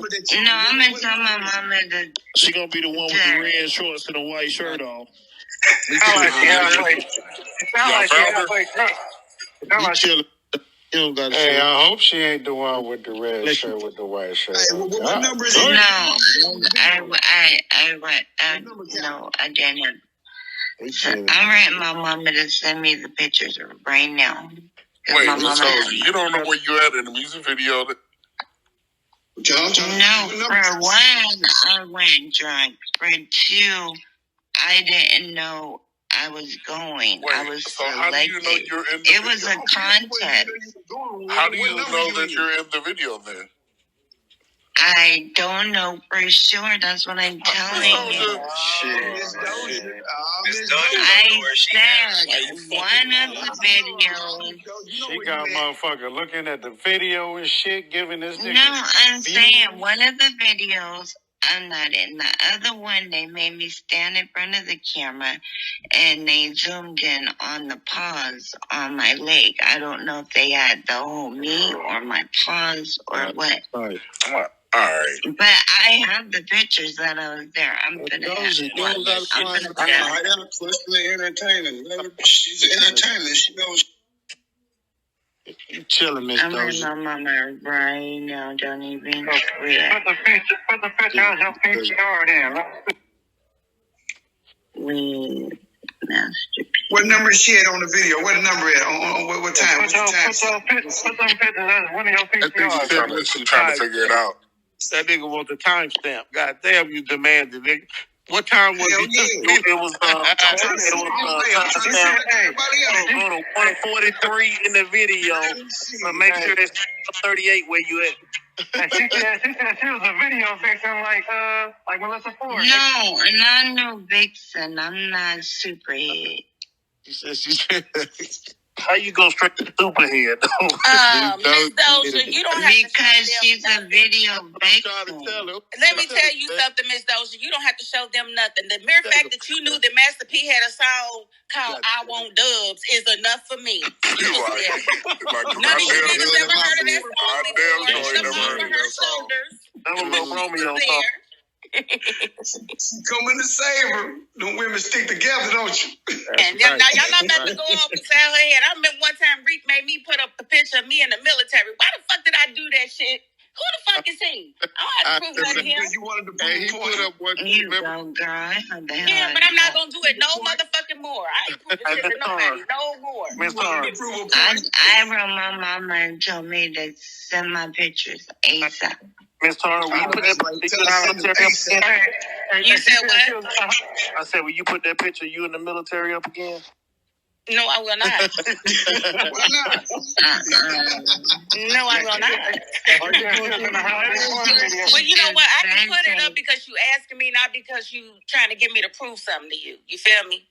going to tell my mama that. She going to be the one with the red shorts and the white shirt on. Hey, I hope she ain't the one with the red shirt with the white shirt. What number is it? No, I didn't. I'm writing my mama to send me the pictures right now. Wait, so you don't know where you at in the music video? No, for one, I went drunk. For two, I didn't know I was going. Wait, I was so how do you know you're in the It video? was a contest. How do you know that you're in the video then? I don't know for sure. That's what I'm telling you. I said one of the videos. She got motherfucker looking at the video and shit, giving this nigga. No, I'm saying one of the videos, I'm not in. The other one, they made me stand in front of the camera and they zoomed in on the paws on my leg. I don't know if they had the whole me or my paws or what. Right. All right. But I have the pictures that I was there. I'm gonna have I got a question of entertaining. She's entertaining. She knows. You chilling, Miss I'm with my mama right now. Don't even react. Put the picture of your PCR in. We masterpiece. What number is she at on the video? What number is on what time? Put some pictures as one of your PCRs. She's trying to figure it out. That nigga want the timestamp. God damn, you demanded, nigga. What time was it? It was go to 143 in the video. So make sure it's 38 where you at. And she said she was a video vixen like Melissa Ford. No, and I'm no vixen. I'm not superhead. She said. How you go straight to superhead? Miss Doja, you don't have to because she's a video vixen. Let me tell you something, Miss Doja. You don't have to show them nothing. The mere fact that you knew that Master P had a song called "I Want Dubs" is enough for me. You're right. None of you niggas ever heard of that song before. Some over her shoulders. That was no Romeo song. Coming to save her. Them women stick together, don't you? And now y'all not about to go off and sell her head. I remember one time Reek made me put up a picture of me in the military. Why the fuck did I do that shit? Who the fuck is he? I don't have to prove that to him. You wanted to prove he put up what You go, girl. Yeah, but I'm not gonna do it no motherfucking more. I ain't proving shit to nobody no more. I wrote my mama and told me to send my pictures ASAP. Miss Tara, will you put that picture in the military up again? You said what? I said, will you put that picture of you in the military up again? No, I will not. Why not? No, I will not. Well, you know what? I can put it up because you asking me, not because you trying to get me to prove something to you. You feel me?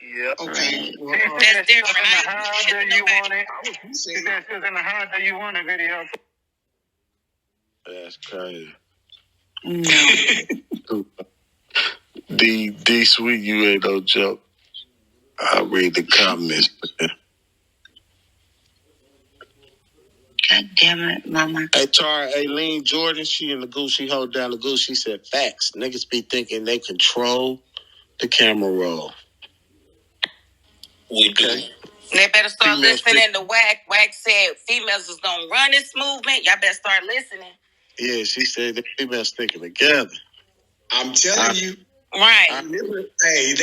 Yeah. Okay. That's different. How do you want it? She said she was in the How Do You Want It video. That's crazy. No. D Sweet, you ain't no joke. I'll read the comments. God damn it, mama. Hey, Tara, Aileen Jordan, she in the goose. She hold down the goose. She said, facts. Niggas be thinking they control the camera roll. We do. They better start listening to Wack. Wack said females is going to run this movement. Y'all better start listening. Yeah, she said the females sticking together. I'm telling you. Right. Hey,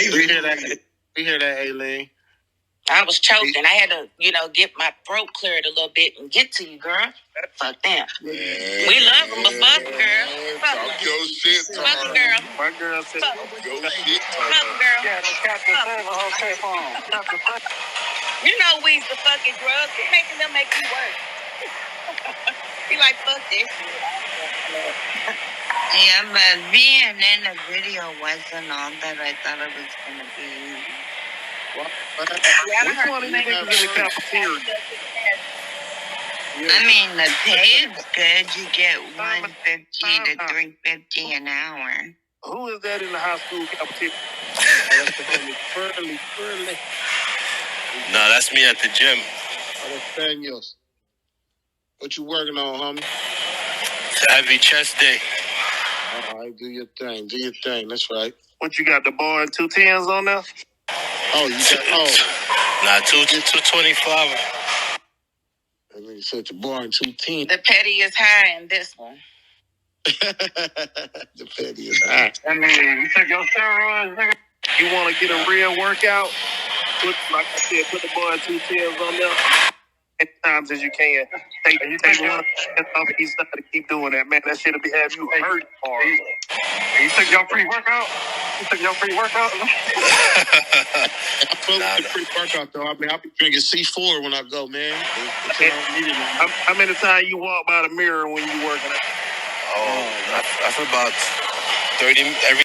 We hear that, Aileen. I was choking. I had to, get my throat cleared a little bit and get to you, girl. Fuck them. We love them, but fuck them, girl. Talk your shit, Tara. Fuck them, girl. My girl said, Talk your shit, Fuck Tara. them, girl. Yeah, that's Captain Silver whole tape on. You know we's the fucking drugs. We're making them make you work. We like, fuck this shit. Yeah, but being in the video wasn't all that I thought it was going to be. which one of you niggas in the cafeteria? I mean, the pay is good. You get $150 to $350 an hour. Who is that in the high school cafeteria? Furley. Nah, that's me at the gym. Oh, that's Daniels. What you working on, homie? Heavy chest day. All right, do your thing. Do your thing. That's right. What you got, the bar and 2 10s on there? Oh, you got, Nah, 225. I mean, such a boring 210. The petty is high in this one. The petty is high. I mean, you took your steroids, nigga. You want to get a real workout? Like I said, put the bar and 2 10s on there. many times as you can. Take one off each side to keep doing that, man. That shit'll be having you hurt hard. You took your free workout? I fuck with the pre-workout though. I mean, I'll be drinking C4 when I go, man. How many times you walk by the mirror when you working out? Oh, that's about 30 every